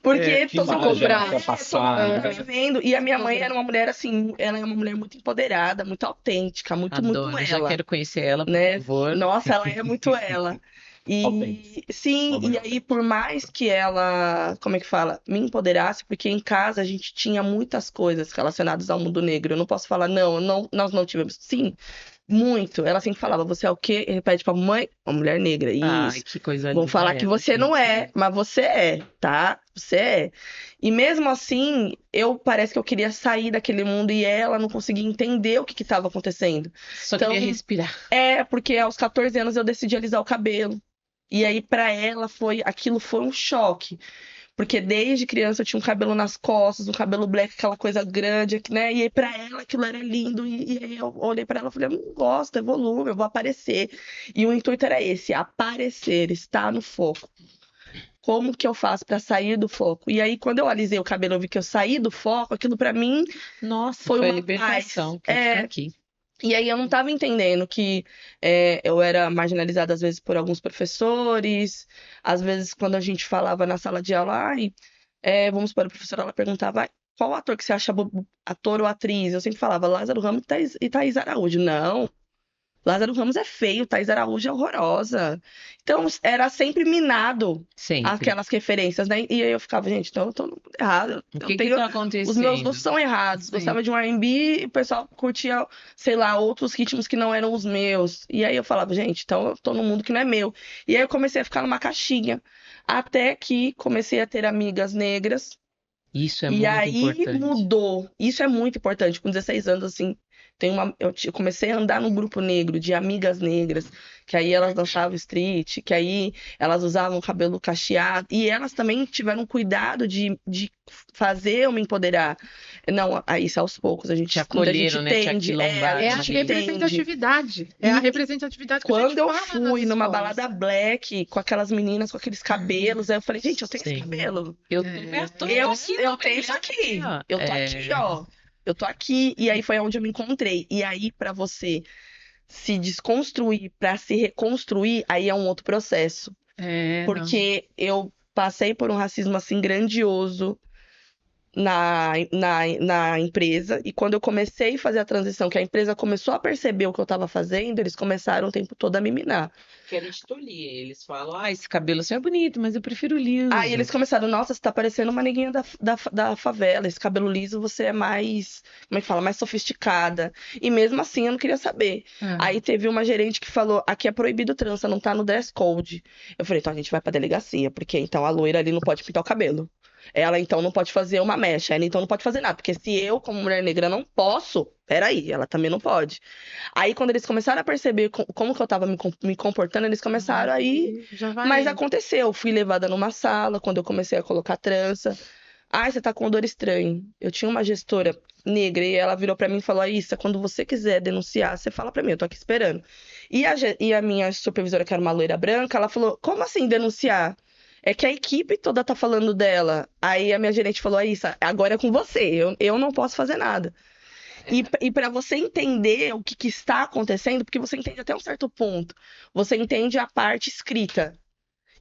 Porque
Que
todo
se
mundo
cobrar.
pra passar,
tá
né?
me vendo. E a minha mãe
Cobrar.
era uma mulher assim, ela é uma mulher muito empoderada, muito autêntica, muito
Adoro. Já
ela,
quero conhecer ela, por
né?
favor.
Nossa, ela é muito ela.
Autêntica.
E sim, e aí por mais que ela, como é que fala, me empoderasse, porque em casa a gente tinha muitas coisas relacionadas ao mundo negro. Eu não posso falar, não, nós não tivemos. Sim, muito. Ela sempre falava, você é o quê? Ele pede pra mãe, uma mulher negra.
Ai,
Isso.
que coisa
Vão
linda
falar que
ela,
você não
gente.
é, mas você é, tá? Você é. E mesmo assim, parece que eu queria sair daquele mundo e ela não conseguia entender o que estava acontecendo.
Só
Então,
queria respirar.
porque aos 14 anos eu decidi alisar o cabelo. E aí, pra ela, aquilo foi um choque. Porque desde criança eu tinha um cabelo nas costas, um cabelo black, aquela coisa grande, né? E aí, pra ela, aquilo era lindo. E aí eu olhei pra ela e falei, eu não gosto, é volume, eu vou aparecer. E o intuito era esse, aparecer, estar no foco. Como que eu faço pra sair do foco? E aí, quando eu alisei o cabelo, eu vi que eu saí do foco, aquilo pra mim
Nossa,
foi
foi a
uma
libertação.
paz.
Quero ficar aqui.
E aí eu não estava entendendo que eu era marginalizada às vezes por alguns professores, às vezes quando a gente falava na sala de aula, vamos para a professora, ela perguntava, qual ator que você acha ator ou atriz? Eu sempre falava Lázaro Ramos e Thaís Araújo. Não, Lázaro Ramos é feio, Thaís Araújo é horrorosa. Então, era sempre minado
Sempre.
aquelas referências, né? E aí eu ficava, gente, então eu tô no mundo errado.
O
Eu
que que
tenho...
tá
Os meus
acontecendo?
gostos são errados.
Sim.
Gostava de um R&B e o pessoal curtia, sei lá, outros ritmos que não eram os meus. E aí eu falava, gente, então eu tô num mundo que não é meu. E aí eu comecei a ficar numa caixinha. Até que comecei a ter amigas negras.
Isso é
E
muito
aí
importante.
mudou. Isso é muito importante. Com 16 anos, assim, eu comecei a andar num grupo negro de amigas negras, que aí elas dançavam street, que aí elas usavam cabelo cacheado, e elas também tiveram cuidado de fazer eu me empoderar. Não, aí isso aos poucos, a gente,
Te
quando a gente
acolheram, né? Te
entende,
aquilombaram.
É a
gente entende.
representatividade. É a
E
representatividade que a gente
Quando eu
fala
fui
nas
numa
escolas.
balada black, com aquelas meninas com aqueles cabelos, aí eu falei, gente, eu tenho esse
Sim.
cabelo.
Eu
É.
tô
Eu
aqui
tenho
também,
isso
né?
aqui.
Ó,
Eu tô aqui, ó. Eu tô aqui. E aí foi onde eu me encontrei. E aí, pra você se desconstruir, pra se reconstruir, aí é um outro processo.
Não.
Porque eu passei por um racismo assim grandioso na empresa. E quando eu comecei a fazer a transição, que a empresa começou a perceber o que eu tava fazendo, eles começaram o tempo todo a me minar.
Querem te tolir. Eles falam, esse cabelo assim é bonito, mas eu prefiro liso.
Aí eles começaram, nossa, você tá parecendo uma neguinha da favela, esse cabelo liso você é mais, como é que fala, mais sofisticada. E mesmo assim eu não queria saber. Aí teve uma gerente que falou, aqui é proibido trança, não tá no dress code. Eu falei, então a gente vai pra delegacia, porque então a loira ali não pode pintar o cabelo. Ela então não pode fazer uma mecha, ela então não pode fazer nada, porque se eu, como mulher negra, não posso, peraí, ela também não pode. Aí quando eles começaram a perceber como que eu tava me comportando, eles começaram a ir.
Já vai.
Mas aconteceu, fui levada numa sala quando eu comecei a colocar trança. Ai, você tá com odor estranho. Eu tinha uma gestora negra e ela virou pra mim e falou: Aissa, quando você quiser denunciar, você fala pra mim, eu tô aqui esperando. E a minha supervisora, que era uma loira branca, ela falou: Como assim denunciar? É que a equipe toda tá falando dela. Aí a minha gerente falou: Aissa, agora é com você, eu não posso fazer nada. E para você entender o que está acontecendo, porque você entende até um certo ponto, você entende a parte escrita.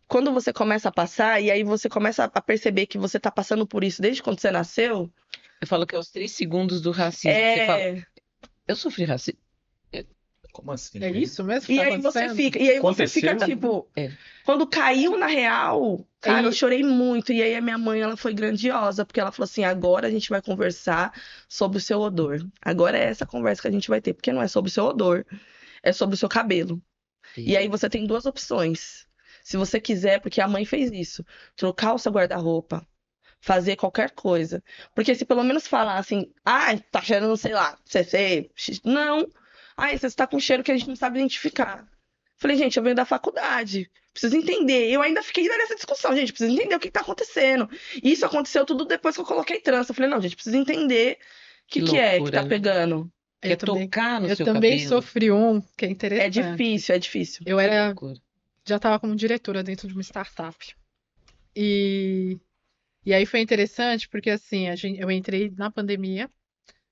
Quando você começa a passar, e aí você começa a perceber que você tá passando por isso desde quando você nasceu,
Eu falo que é os 3 segundos do racismo. Você fala,
é.
eu sofri racismo.
Como assim?
É isso mesmo que
E
tá
aí você
acontecendo?
fica, e aí você
Aconteceu?
fica tipo,
É.
quando caiu na real, cara, eu chorei muito. E aí a minha mãe, ela foi grandiosa, porque ela falou assim: agora a gente vai conversar sobre o seu odor. Agora é essa conversa que a gente vai ter, porque não é sobre o seu odor, é sobre o seu cabelo. E aí você tem duas opções. Se você quiser, porque a mãe fez isso, trocar o seu guarda-roupa, fazer qualquer coisa. Porque se pelo menos falar assim, tá cheirando, sei lá, CC, não. Você está com um cheiro que a gente não sabe identificar. Falei, gente, eu venho da faculdade. Preciso entender. Eu ainda fiquei nessa discussão, gente. Preciso entender o que tá acontecendo. E isso aconteceu tudo depois que eu coloquei trança. Eu falei, não, gente, preciso entender o que é que
loucura,
tá
né?
pegando.
Quer tocar no
Eu
seu
também
cabelo.
sofri um que é
É
interessante.
difícil, é difícil.
Eu
Que
era,
loucura.
já estava como diretora dentro de uma startup. E aí foi interessante porque assim, eu entrei na pandemia,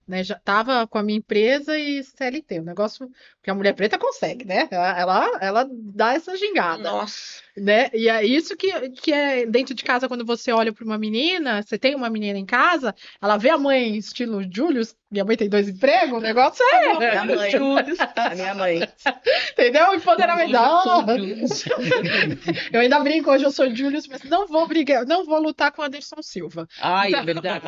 né? Já estava com a minha empresa e CLT, o negócio que a mulher preta consegue, né? Ela dá essa gingada.
Nossa.
Né? E é isso que é dentro de casa, quando você olha para uma menina, você tem uma menina em casa, ela vê a mãe estilo Julius, minha mãe tem 2 empregos, o negócio
Minha mãe. A minha mãe.
entendeu? Empoderamento.
Julius.
Eu ainda brinco, hoje eu sou Julius, mas não vou brigar, não vou lutar com o Anderson Silva.
Ai, é verdade.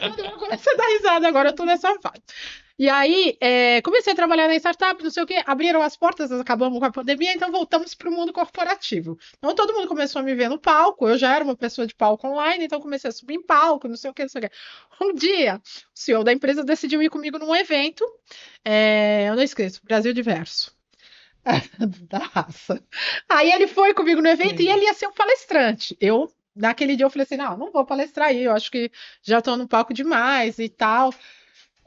Aí todo mundo começa a dar risada, agora eu tô nessa fase. E aí, comecei a trabalhar na startup, não sei o quê, abriram as portas, acabamos com a pandemia, então voltamos para o mundo corporativo. Então todo mundo começou a me ver no palco, eu já era uma pessoa de palco online, então comecei a subir em palco, não sei o quê, não sei o quê. Um dia, o CEO da empresa decidiu ir comigo num evento, eu não esqueço, Brasil Diverso. Da raça. Aí ele foi comigo no evento e ele ia ser um palestrante. Naquele dia eu falei assim, não vou palestrar aí, eu acho que já estou no palco demais e tal.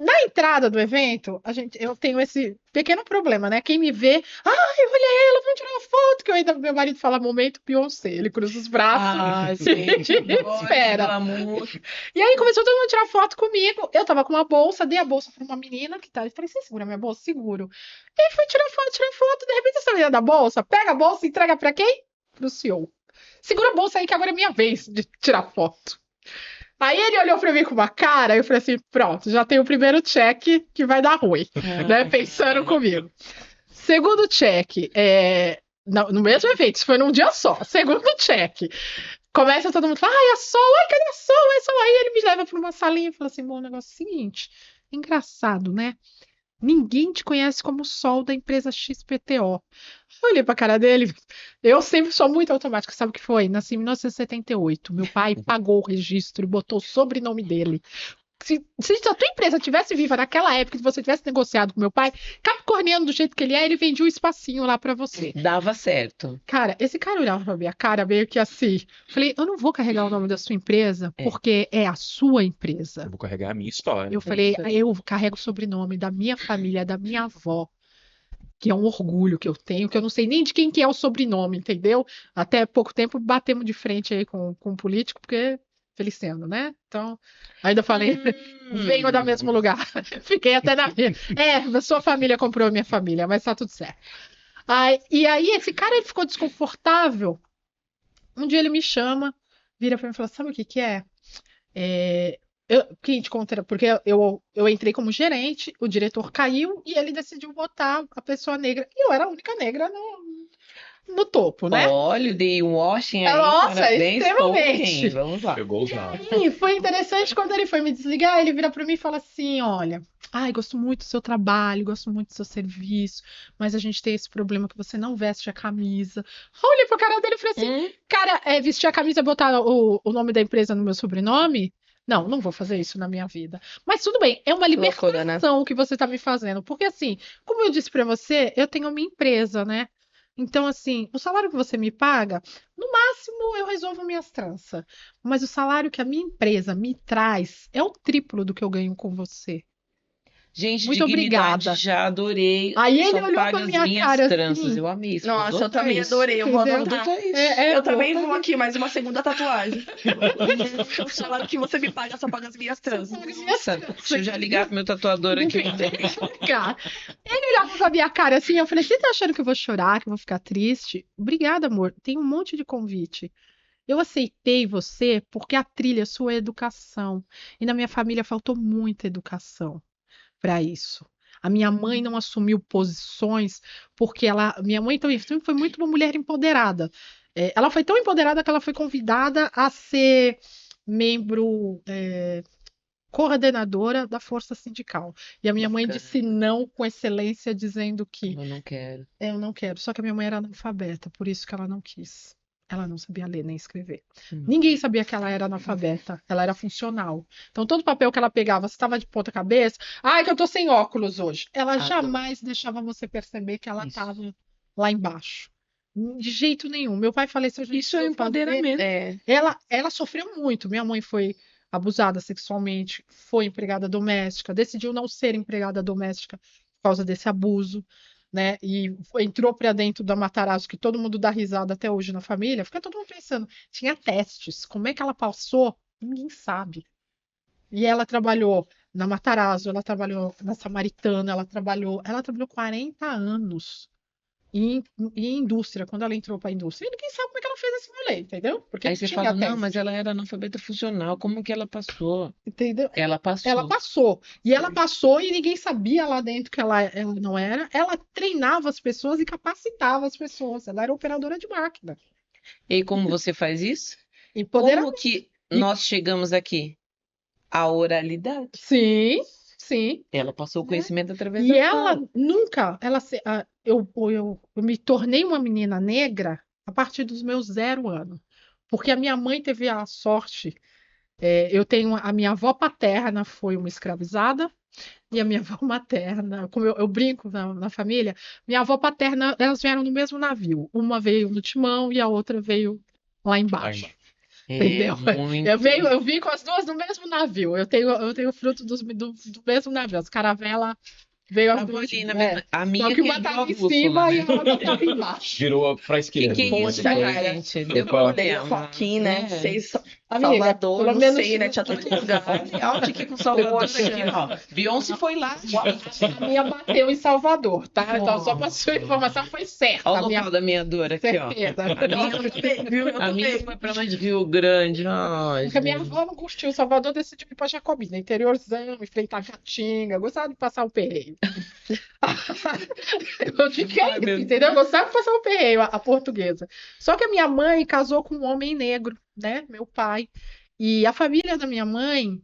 Na entrada do evento, eu tenho esse pequeno problema, né? Quem me vê, olha ela, vamos tirar uma foto, que eu ainda, meu marido fala, momento Beyoncé, ele cruza os braços,
gente,
espera.
pelo amor.
E aí começou todo mundo a tirar foto comigo, eu tava com uma bolsa, dei a bolsa pra uma menina que tá, eu falei, você segura minha bolsa? Seguro. E aí foi tirar foto, de repente essa menina da bolsa, pega a bolsa e entrega pra quem? Pro CEO. Segura a bolsa aí que agora é minha vez de tirar foto. Aí ele olhou pra mim com uma cara, eu falei assim, pronto, já tem o primeiro check que vai dar ruim, né? Pensando comigo. Segundo check, no mesmo evento, isso foi num dia só. Segundo check, começa todo mundo a falar, ai, a Sol, ai, cadê a Sol? A Sol. Aí ele me leva para uma salinha e fala assim, bom, o negócio é o seguinte, engraçado, né? Ninguém te conhece como Sol da empresa XPTO. Eu olhei pra cara dele, eu sempre sou muito automática, sabe o que foi? Nasci em 1978, meu pai pagou o registro e botou o sobrenome dele. Se a tua empresa tivesse viva naquela época, se você tivesse negociado com meu pai, capricorniano do jeito que ele vendia um espacinho lá pra você.
Dava certo.
Cara, esse cara olhava pra minha cara meio que assim. Falei, eu não vou carregar o nome da sua empresa porque é a sua empresa.
Eu vou carregar a minha história.
Eu falei,
isso aí.
eu carrego o sobrenome da minha família, da minha avó, que é um orgulho que eu tenho, que eu não sei nem de quem que é o sobrenome, entendeu? Até pouco tempo batemos de frente aí com um político, porque Feliciano, né? Então, ainda falei, venho do mesmo lugar. Fiquei até na minha. A sua família comprou a minha família, mas tá tudo certo. E aí, esse cara ele ficou desconfortável. Um dia ele me chama, vira pra mim e fala: Sabe o que que é? Quem te conta, porque eu entrei como gerente, o diretor caiu e ele decidiu botar a pessoa negra. E eu era a única negra no topo, né?
Olha, dei um washing aí.
Nossa,
Parabéns,
extremamente.
Tolkien. Vamos lá.
Pegou os lados.
E foi interessante quando ele foi me desligar, ele vira pra mim e fala assim: Olha, ai, gosto muito do seu trabalho, gosto muito do seu serviço, mas a gente tem esse problema que você não veste a camisa. Olhei pro cara dele e falei assim: Cara, vestir a camisa e botar o nome da empresa no meu sobrenome? Não vou fazer isso na minha vida. Mas tudo bem, é uma
loucura, né?
libertação que você tá me fazendo. Porque assim, como eu disse pra você, eu tenho minha empresa, né? Então, assim, o salário que você me paga, no máximo eu resolvo minhas tranças. Mas o salário que a minha empresa me traz é o triplo do que eu ganho com você.
Gente,
Muito
dignidade,
obrigada.
já adorei.
Aí ele
Só
olhou
paga
pra
as
minha
minhas
cara
tranças.
assim.
Eu amei isso.
Nossa, eu
Adota
também
isso.
adorei. Eu vou
Entendeu?
adotar.
Adota isso.
Eu também vou aqui, mais uma segunda tatuagem. O salário que você me paga só paga as minhas tranças.
Nossa, deixa eu já ligar pro meu tatuador aqui.
Cara, ele olhava pra minha cara assim, eu falei, você tá achando que eu vou chorar, que eu vou ficar triste? Obrigada, amor. Tem um monte de convite. Eu aceitei você porque a trilha sua é educação. E na minha família faltou muita educação para isso. A minha mãe não assumiu posições porque minha mãe também sempre foi muito uma mulher empoderada. Ela foi tão empoderada que ela foi convidada a ser membro, coordenadora da força sindical. E a minha mãe
Bacana.
disse não com excelência, dizendo que
Eu não quero.
eu não quero. Só que a minha mãe era analfabeta, por isso que ela não quis. Ela não sabia ler nem escrever. Ninguém sabia que ela era analfabeta. Ela era funcional. Então, todo papel que ela pegava, você estava de ponta cabeça. Ai, que eu tô sem óculos hoje. Ela
Adoro.
jamais deixava você perceber que ela
Isso.
estava lá embaixo. De jeito nenhum. Meu pai faleceu. Já
Isso é
precisou fazer.
empoderamento.
Ela sofreu muito. Minha mãe foi abusada sexualmente, foi empregada doméstica, decidiu não ser empregada doméstica por causa desse abuso, né? E entrou para dentro da Matarazzo, que todo mundo dá risada até hoje na família. Fica todo mundo pensando, tinha testes, como é que ela passou? Ninguém sabe. E ela trabalhou na Matarazzo, ela trabalhou na Samaritana, ela trabalhou 40 anos em indústria, quando ela entrou para a indústria. E ninguém sabe como é que ela fez esse rolê, entendeu? Porque
Aí você
tinha
fala, não,
teste,
mas ela era analfabeta funcional. Como que ela passou?
entendeu?
Ela passou.
Ela passou. E ela passou e ninguém sabia lá dentro que ela não era. Ela treinava as pessoas e capacitava as pessoas. Ela era operadora de máquina.
E aí, como você faz isso?
Empoderamento.
Como que nós chegamos aqui? A oralidade.
Sim, sim.
Ela passou o conhecimento através
E
da
ela
fala.
nunca. Eu me tornei uma menina negra a partir dos meus 0 anos. Porque a minha mãe teve a sorte. Eu tenho a minha avó paterna foi uma escravizada. E a minha avó materna, como eu brinco na família, minha avó paterna, elas vieram no mesmo navio. Uma veio no timão e a outra veio lá embaixo. Entendeu?
Muito.
Eu vim com as duas no mesmo navio. Eu tenho fruto do mesmo navio. As caravelas veio as
Tava
duas.
ali a minha
Só que uma tava em
bússola,
cima
né?
e a outra tava embaixo.
Virou pra esquerda.
Que é
um monte
isso,
de coisa.
gente? Deu
Eu falo-
problema.
Aqui, né?
É.
Vocês
Amiga,
Salvador,
pelo
não
menos
sei, né? Tinha tanto lugar.
Onde aqui com Salvador aqui, ó. Beyoncé foi lá.
a minha bateu em Salvador, tá? Então, só para sua informação, foi certa.
Olha
A
o
minha
local da minha dor aqui, ó.
certeza.
A minha foi pra lá de Rio Grande. Ai,
Porque a minha
gente.
avó não curtiu Salvador, decidiu ir pra Jacobina, interiorzão, enfrentar Caatinga, gostava de passar o perreio. Eu digo que é
Ai,
isso,
meu
entendeu? Gostava de passar o perreio, a portuguesa. Só que a minha mãe casou com um homem negro, né? Meu pai. E a família da minha mãe,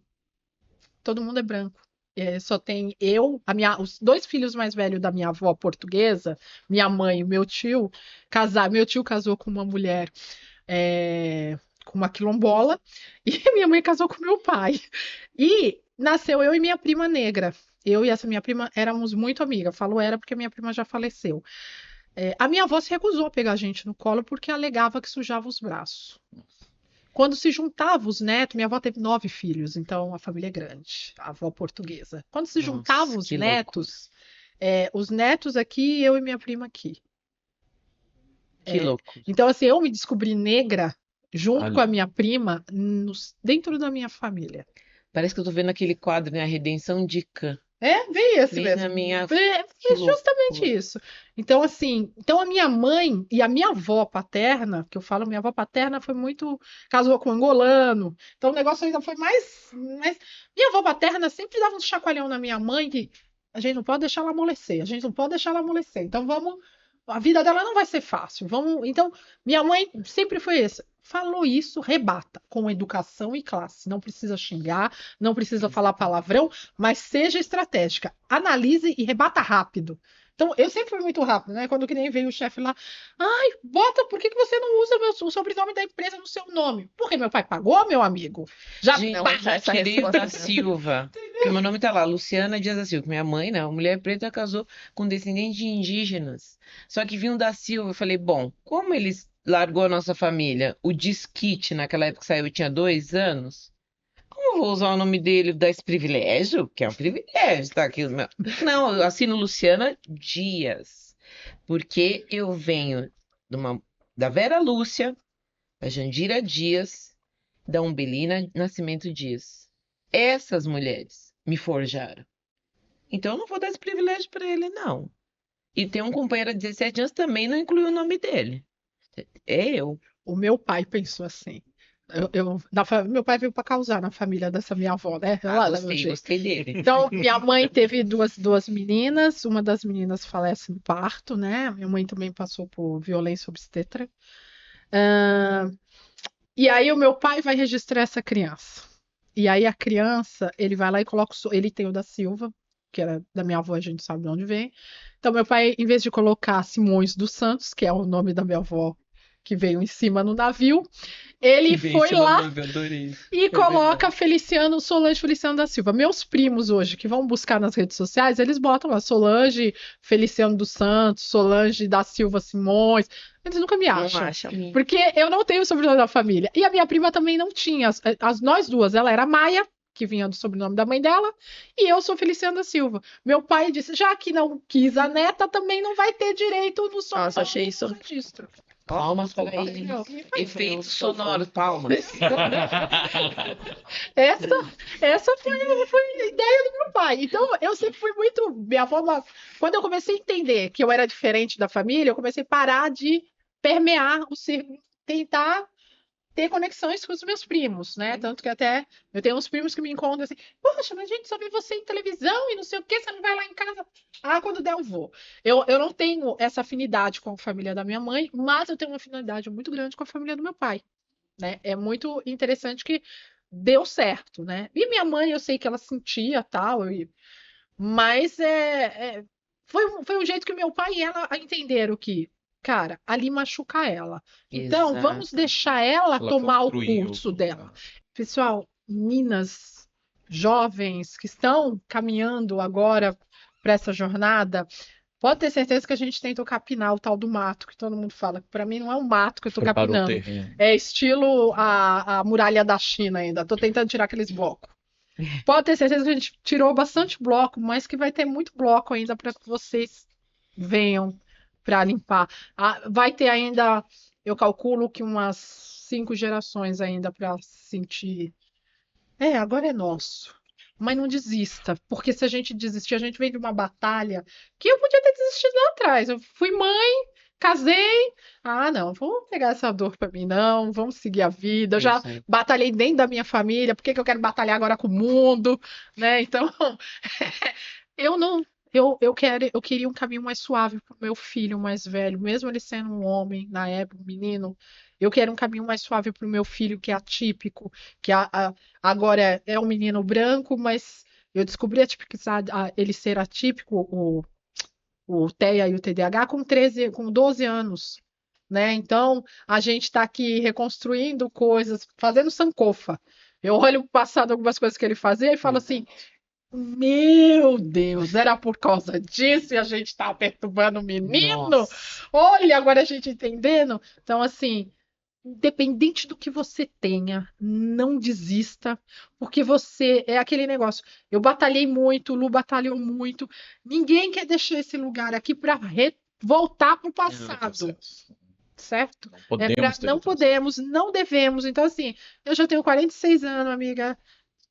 todo mundo é branco. É, só tem eu, os dois filhos mais velhos da minha avó portuguesa, minha mãe e meu tio, casaram. Meu tio casou com uma mulher, com uma quilombola, e minha mãe casou com meu pai. E nasceu eu e minha prima negra. Eu e essa minha prima éramos muito amigas. Falo era porque minha prima já faleceu. A minha avó se recusou a pegar a gente no colo porque alegava que sujava os braços. Quando se juntava os netos, minha avó teve 9 filhos, então a família é grande, a avó portuguesa. Quando se juntavam
Nossa, que
os netos aqui, eu e minha prima aqui.
Que louco.
Então, assim, eu me descobri negra junto
Ali.
com a minha prima dentro da minha família.
Parece que eu tô vendo aquele quadro, né? A Redenção de Cã.
Bem esse
Bem
mesmo.
na minha.
É justamente
loucura.
isso. Então, assim, a minha mãe e a minha avó paterna, que eu falo, minha avó paterna foi muito. Casou com um angolano. Então, o negócio ainda foi mais. Minha avó paterna sempre dava um chacoalhão na minha mãe que a gente não pode deixar ela amolecer, a gente não pode deixar ela amolecer. Então, vamos. A vida dela não vai ser fácil. Vamos. Então, minha mãe sempre foi essa. Falou isso, rebata com educação e classe. Não precisa xingar, não precisa falar palavrão, mas seja estratégica. Analise e rebata rápido. Então, eu sempre fui muito rápido, né? Quando que nem veio o chefe lá, ai, por que você não usa o sobrenome da empresa no seu nome? Porque meu pai pagou, meu amigo. Já
Gente,
Não,
pá,
já essa
Querido
resposta.
da Silva. Porque meu nome tá lá, Luciana Dias da Silva. Minha mãe, né? Uma mulher preta casou com descendentes de indígenas. Só que vinham da Silva. Eu falei, bom, como eles largou a nossa família? O Disquite, naquela época que saiu, eu tinha 2 anos. Como eu vou usar o nome dele, dar esse privilégio? Que é um privilégio, tá aqui. Não, eu assino Luciana Dias. Porque eu venho da Vera Lúcia, da Jandira Dias, da Umbelina Nascimento Dias. Essas mulheres me forjaram. Então eu não vou dar esse privilégio para ele, não. E tem um companheiro de 17 anos também não incluiu o nome dele. É eu.
O meu pai pensou assim. Meu pai veio para causar na família dessa minha avó, né?
Gostei dele.
Então, minha mãe teve duas meninas, uma das meninas falece no parto, né? Minha mãe também passou por violência obstétrica. E aí o meu pai vai registrar essa criança. E aí a criança, ele vai lá e coloca ele tem o da Silva, que era da minha avó, a gente sabe de onde vem. Então meu pai, em vez de colocar Simões dos Santos, que é o nome da minha avó que veio em cima no navio, ele foi lá e coloca Solange Feliciano da Silva. Meus primos hoje, que vão buscar nas redes sociais, eles botam lá Solange Feliciano dos Santos, Solange da Silva Simões. Eles nunca me acham.
Não acha.
Porque eu não tenho o sobrenome da família. E a minha prima também não tinha. Nós duas, ela era Maia, que vinha do sobrenome da mãe dela, e eu sou Feliciano da Silva. Meu pai disse, já que não quis a neta, também não vai ter direito no sobrenome.
Nossa, achei isso.
no registro.
Palmas para ele. Efeitos sonoros, palmas.
Essa foi a ideia do meu pai. Então, eu sempre fui muito. Minha avó, quando eu comecei a entender que eu era diferente da família, eu comecei a parar de permear o círculo, tentar ter conexões com os meus primos, né? Tanto que até eu tenho uns primos que me encontram assim, poxa, mas a gente só vê você em televisão e não sei o que, você não vai lá em casa. Ah, quando der eu vou. Eu não tenho essa afinidade com a família da minha mãe, mas eu tenho uma afinidade muito grande com a família do meu pai, né? É muito interessante que deu certo, né? E minha mãe, eu sei que ela sentia tal, mas foi um jeito que meu pai e ela entenderam que, cara, ali machuca ela. Então, vamos
Exato.
deixar ela
Ela
tomar o
construiu.
curso dela. Pessoal, meninas jovens que estão caminhando agora para essa jornada, pode ter certeza que a gente tenta capinar o tal do mato, que todo mundo fala. Para mim não é um mato que eu estou
Preparou o
capinando.
terreno.
É estilo a muralha da China ainda. Estou tentando tirar aqueles blocos. Pode ter certeza que a gente tirou bastante bloco, mas que vai ter muito bloco ainda para que vocês venham para limpar. Vai ter ainda, eu calculo que umas 5 gerações ainda para sentir. Agora é nosso. Mas não desista, porque se a gente desistir, a gente vem de uma batalha que eu podia ter desistido lá atrás. Eu fui mãe, casei. Ah, não, vamos pegar essa dor pra mim, não. Vamos seguir a vida. Eu
É
já
isso aí.
batalhei dentro da minha família, por que que eu quero batalhar agora com o mundo, né? Então, eu não. Eu queria um caminho mais suave pro meu filho mais velho, mesmo ele sendo um homem, na época, um menino. Eu quero um caminho mais suave pro meu filho, que é atípico, que agora é um menino branco, mas eu descobri ele ser atípico, o TEA e o TDAH, com 12 anos, né? Então, a gente está aqui reconstruindo coisas, fazendo sancofa. Eu olho o passado, algumas coisas que ele fazia e falo assim, meu Deus, era por causa disso e a gente tá perturbando o menino?
Nossa.
Olha, agora a gente entendendo. Então, assim, independente do que você tenha, não desista, porque você é aquele negócio. Eu batalhei muito, o Lu batalhou muito. Ninguém quer deixar esse lugar aqui para voltar para o passado, certo?
Não podemos ter
Não
retrocesso.
podemos, não devemos. Então, assim, eu já tenho 46 anos, amiga.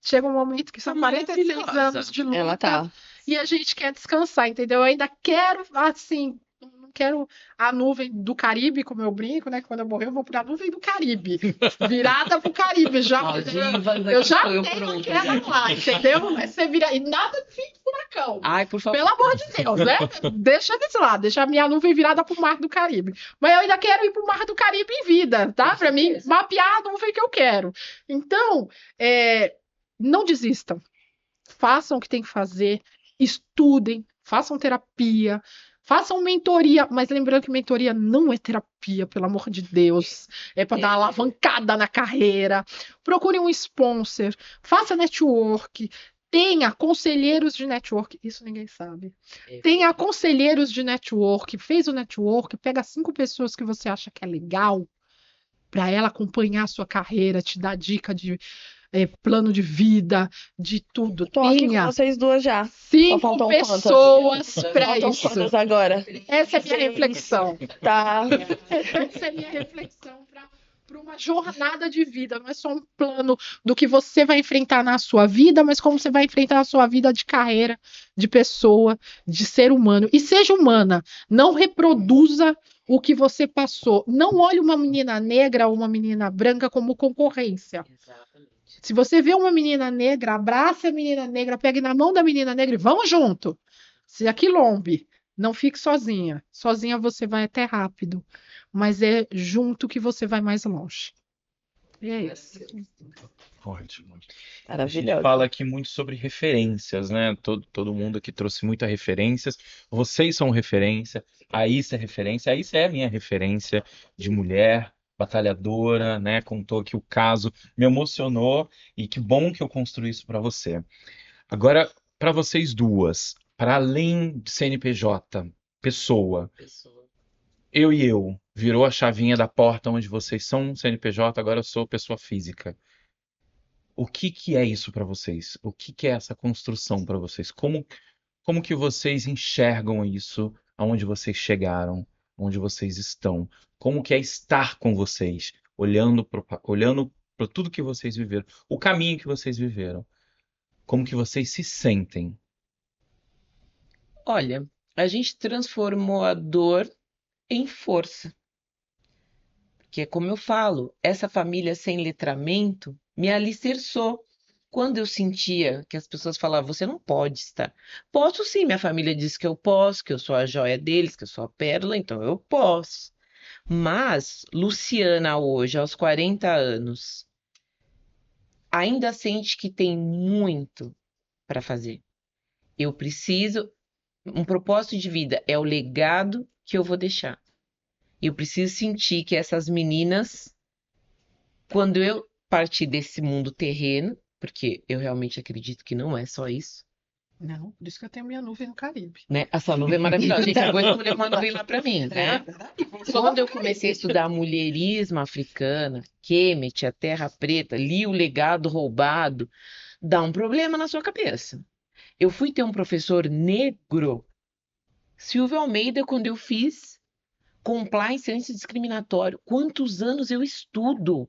Chega um momento que são
Tá
46
maravilhosa.
anos de luta
Ela tá.
e a gente quer descansar, entendeu? Eu ainda quero, assim, não quero a nuvem do Caribe, como eu brinco, né? Que quando eu morrer, eu vou pra nuvem do Caribe, virada pro Caribe. Eu já tenho aquela lá, entendeu? Vai ser e nada de fim de furacão.
Ai, por favor.
Pelo amor de Deus, né? Deixa desse lado, deixa a minha nuvem virada pro Mar do Caribe. Mas eu ainda quero ir pro Mar do Caribe em vida, tá? Pra mim, mapear a nuvem que eu quero. Então, não desistam. Façam o que tem que fazer, estudem, façam terapia, façam mentoria, mas lembrando que mentoria não é terapia, pelo amor de Deus, é para dar uma alavancada na carreira. Procure um sponsor, faça network, tenha conselheiros de network, isso ninguém sabe. Tenha conselheiros de network, fez o network, pega 5 pessoas que você acha que é legal para ela acompanhar a sua carreira, te dar dica de plano de vida, de tudo.
Tô aqui com
Tenha
vocês duas já. Só
5
faltam
pessoas para
Faltam
isso.
quantas agora?
Essa é a minha reflexão.
Tá.
Essa é a minha reflexão para uma jornada de vida. Não é só um plano do que você vai enfrentar na sua vida, mas como você vai enfrentar a sua vida de carreira, de pessoa, de ser humano. E seja humana. Não reproduza o que você passou. Não olhe uma menina negra ou uma menina branca como concorrência.
Exatamente.
Se você vê uma menina negra, abrace a menina negra, pegue na mão da menina negra e vamos junto. Se aquilombe, não fique sozinha. Sozinha você vai até rápido, mas é junto que você vai mais longe. E é isso.
Ótimo. A gente
Maravilhosa.
fala aqui muito sobre referências, né? Todo mundo aqui trouxe muitas referências. Vocês são referência, a Issa é referência, a Issa é a minha referência de mulher, batalhadora, né? Contou aqui o caso, me emocionou e que bom que eu construí isso para você. Agora, para vocês duas, para além de CNPJ, pessoa, eu e eu, virou a chavinha da porta onde vocês são CNPJ, agora eu sou pessoa física. O que que é isso para vocês? O que que é essa construção para vocês? Como que vocês enxergam isso aonde vocês chegaram, onde vocês estão? Como que é estar com vocês, olhando para tudo que vocês viveram, o caminho que vocês viveram? Como que vocês se sentem?
Olha, a gente transformou a dor em força. Porque, como eu falo, essa família sem letramento me alicerçou. Quando eu sentia que as pessoas falavam, você não pode estar. Posso sim, minha família diz que eu posso, que eu sou a joia deles, que eu sou a pérola, então eu posso. Mas Luciana hoje, aos 40 anos, ainda sente que tem muito para fazer. Eu preciso, um propósito de vida é o legado que eu vou deixar. Eu preciso sentir que essas meninas, quando eu partir desse mundo terreno, porque eu realmente acredito que não é só isso,
Não, por isso que eu tenho minha nuvem no Caribe.
né? Essa nuvem é maravilhosa. Gente, eu vou escolher uma nuvem lá para mim, né? Quando eu comecei a estudar mulherismo africana, Kemet, a Terra Preta, li o legado roubado, dá um problema na sua cabeça. Eu fui ter um professor negro, Silvio Almeida, quando eu fiz Compliance antidiscriminatório. Quantos anos eu estudo?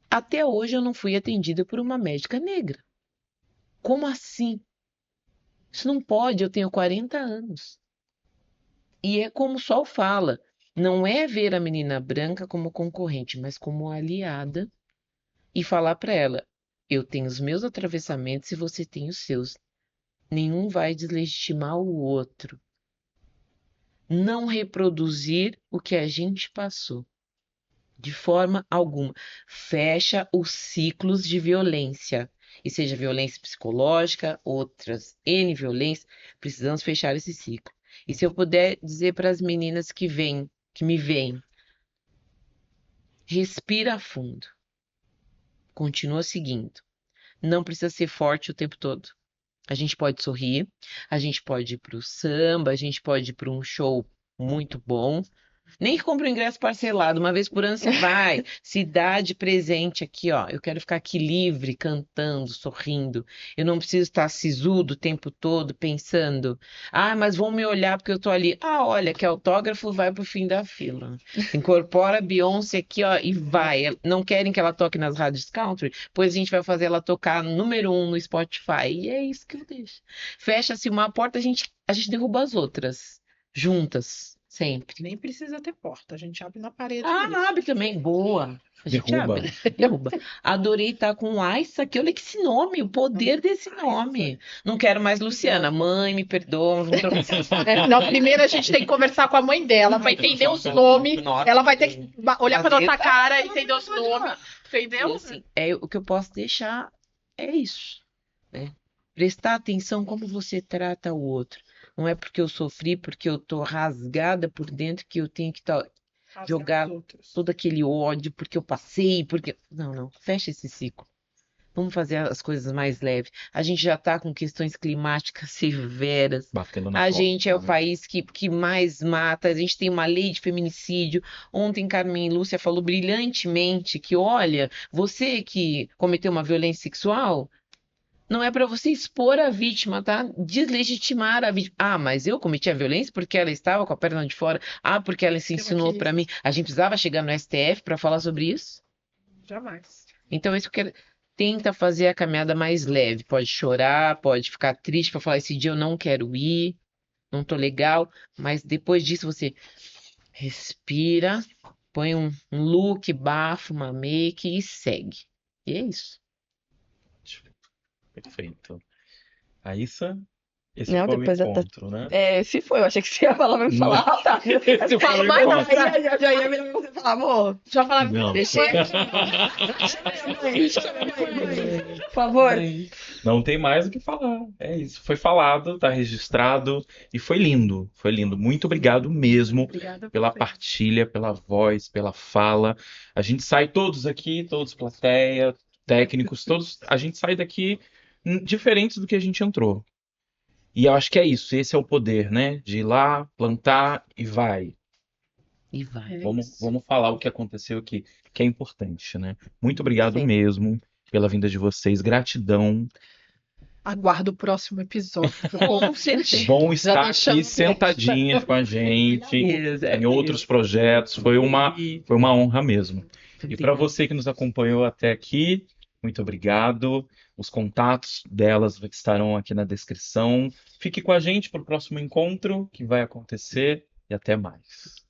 Até hoje eu não fui atendida por uma médica negra. Como assim? Isso não pode, eu tenho 40 anos. E é como o Sol fala, não é ver a menina branca como concorrente, mas como aliada e falar para ela, eu tenho os meus atravessamentos e você tem os seus. Nenhum vai deslegitimar o outro. Não reproduzir o que a gente passou. De forma alguma. Fecha os ciclos de violência. E seja violência psicológica, outras N violências, precisamos fechar esse ciclo. E se eu puder dizer para as meninas que me veem, respira fundo. Continua seguindo. Não precisa ser forte o tempo todo. A gente pode sorrir, a gente pode ir para o samba, a gente pode ir para um show muito bom. Nem que compre um ingresso parcelado, uma vez por ano você vai, se dá de presente aqui, ó. Eu quero ficar aqui livre, cantando, sorrindo. Eu não preciso estar sisudo o tempo todo, pensando, mas vão me olhar porque eu tô ali. Olha, que autógrafo vai pro fim da fila. Incorpora a Beyoncé aqui, ó, e vai. Não querem que ela toque nas rádios country? Pois a gente vai fazer ela tocar número 1 no Spotify. E é isso que eu deixo. Fecha-se uma porta, a gente derruba as outras, juntas. Sempre.
Nem precisa ter porta, a gente abre na parede mesmo.
Abre também. Boa. A gente
Derruba.
abre. Derruba. Adorei estar com Aissa aqui. Olha que esse nome, o poder desse nome. Não quero mais Luciana. Mãe, me perdoa. Vamos trocar.
Não, primeiro a gente tem que conversar com a mãe dela, vai entender os nomes.
Nossa.
Ela vai ter que olhar pra
Fazer-
nossa cara e entender os nomes. Entendeu?
E, assim, o que eu posso deixar é isso, né? Prestar atenção como você trata o outro. Não é porque eu sofri, porque eu tô rasgada por dentro que eu tenho que jogar todo aquele ódio porque eu passei, porque... Não. Fecha esse ciclo. Vamos fazer as coisas mais leves. A gente já está com questões climáticas severas.
Batendo na
A
porta,
gente é o
né?
país que mais mata. A gente tem uma lei de feminicídio. Ontem, Carmen Lúcia falou brilhantemente que, olha, você que cometeu uma violência sexual, não é para você expor a vítima, tá? Deslegitimar a vítima. Mas eu cometi a violência porque ela estava com a perna de fora. Porque ela se ensinou para mim. A gente precisava chegar no STF para falar sobre isso?
Jamais.
Então, isso que eu quero. Tenta fazer a caminhada mais leve. Pode chorar, pode ficar triste para falar: esse dia eu não quero ir, não tô legal. Mas depois disso você respira, põe um look, bafo, uma make e segue. E é isso.
Perfeito. Aissa, esse
Não,
foi o
depois
encontro, né?
Se foi, eu achei que você ia falar pra me falar. Tá.
Esse foi o
mais
encontro.
Eu já ia virar pra você e falar, amor,
Já falaram.
Não.
por favor.
Não tem mais o que falar. É isso. Foi falado, tá registrado e foi lindo. Foi lindo. Muito obrigado mesmo
Obrigada
pela
por
partilha, pela voz, pela fala. A gente sai todos aqui, todos plateia, técnicos, todos. A gente sai daqui diferentes do que a gente entrou. E eu acho que é isso. Esse é o poder, né? De ir lá, plantar e vai.
E vai.
Vamos falar o que aconteceu aqui, que é importante, né? Muito obrigado
Sim.
mesmo pela vinda de vocês. Gratidão.
Aguardo o próximo episódio.
Com certeza.
Bom estar aqui
deixamos
sentadinhas com a gente
É
em outros projetos. Foi uma honra mesmo. E para você que nos acompanhou até aqui, muito obrigado. Os contatos delas estarão aqui na descrição. Fique com a gente para o próximo encontro que vai acontecer e até mais.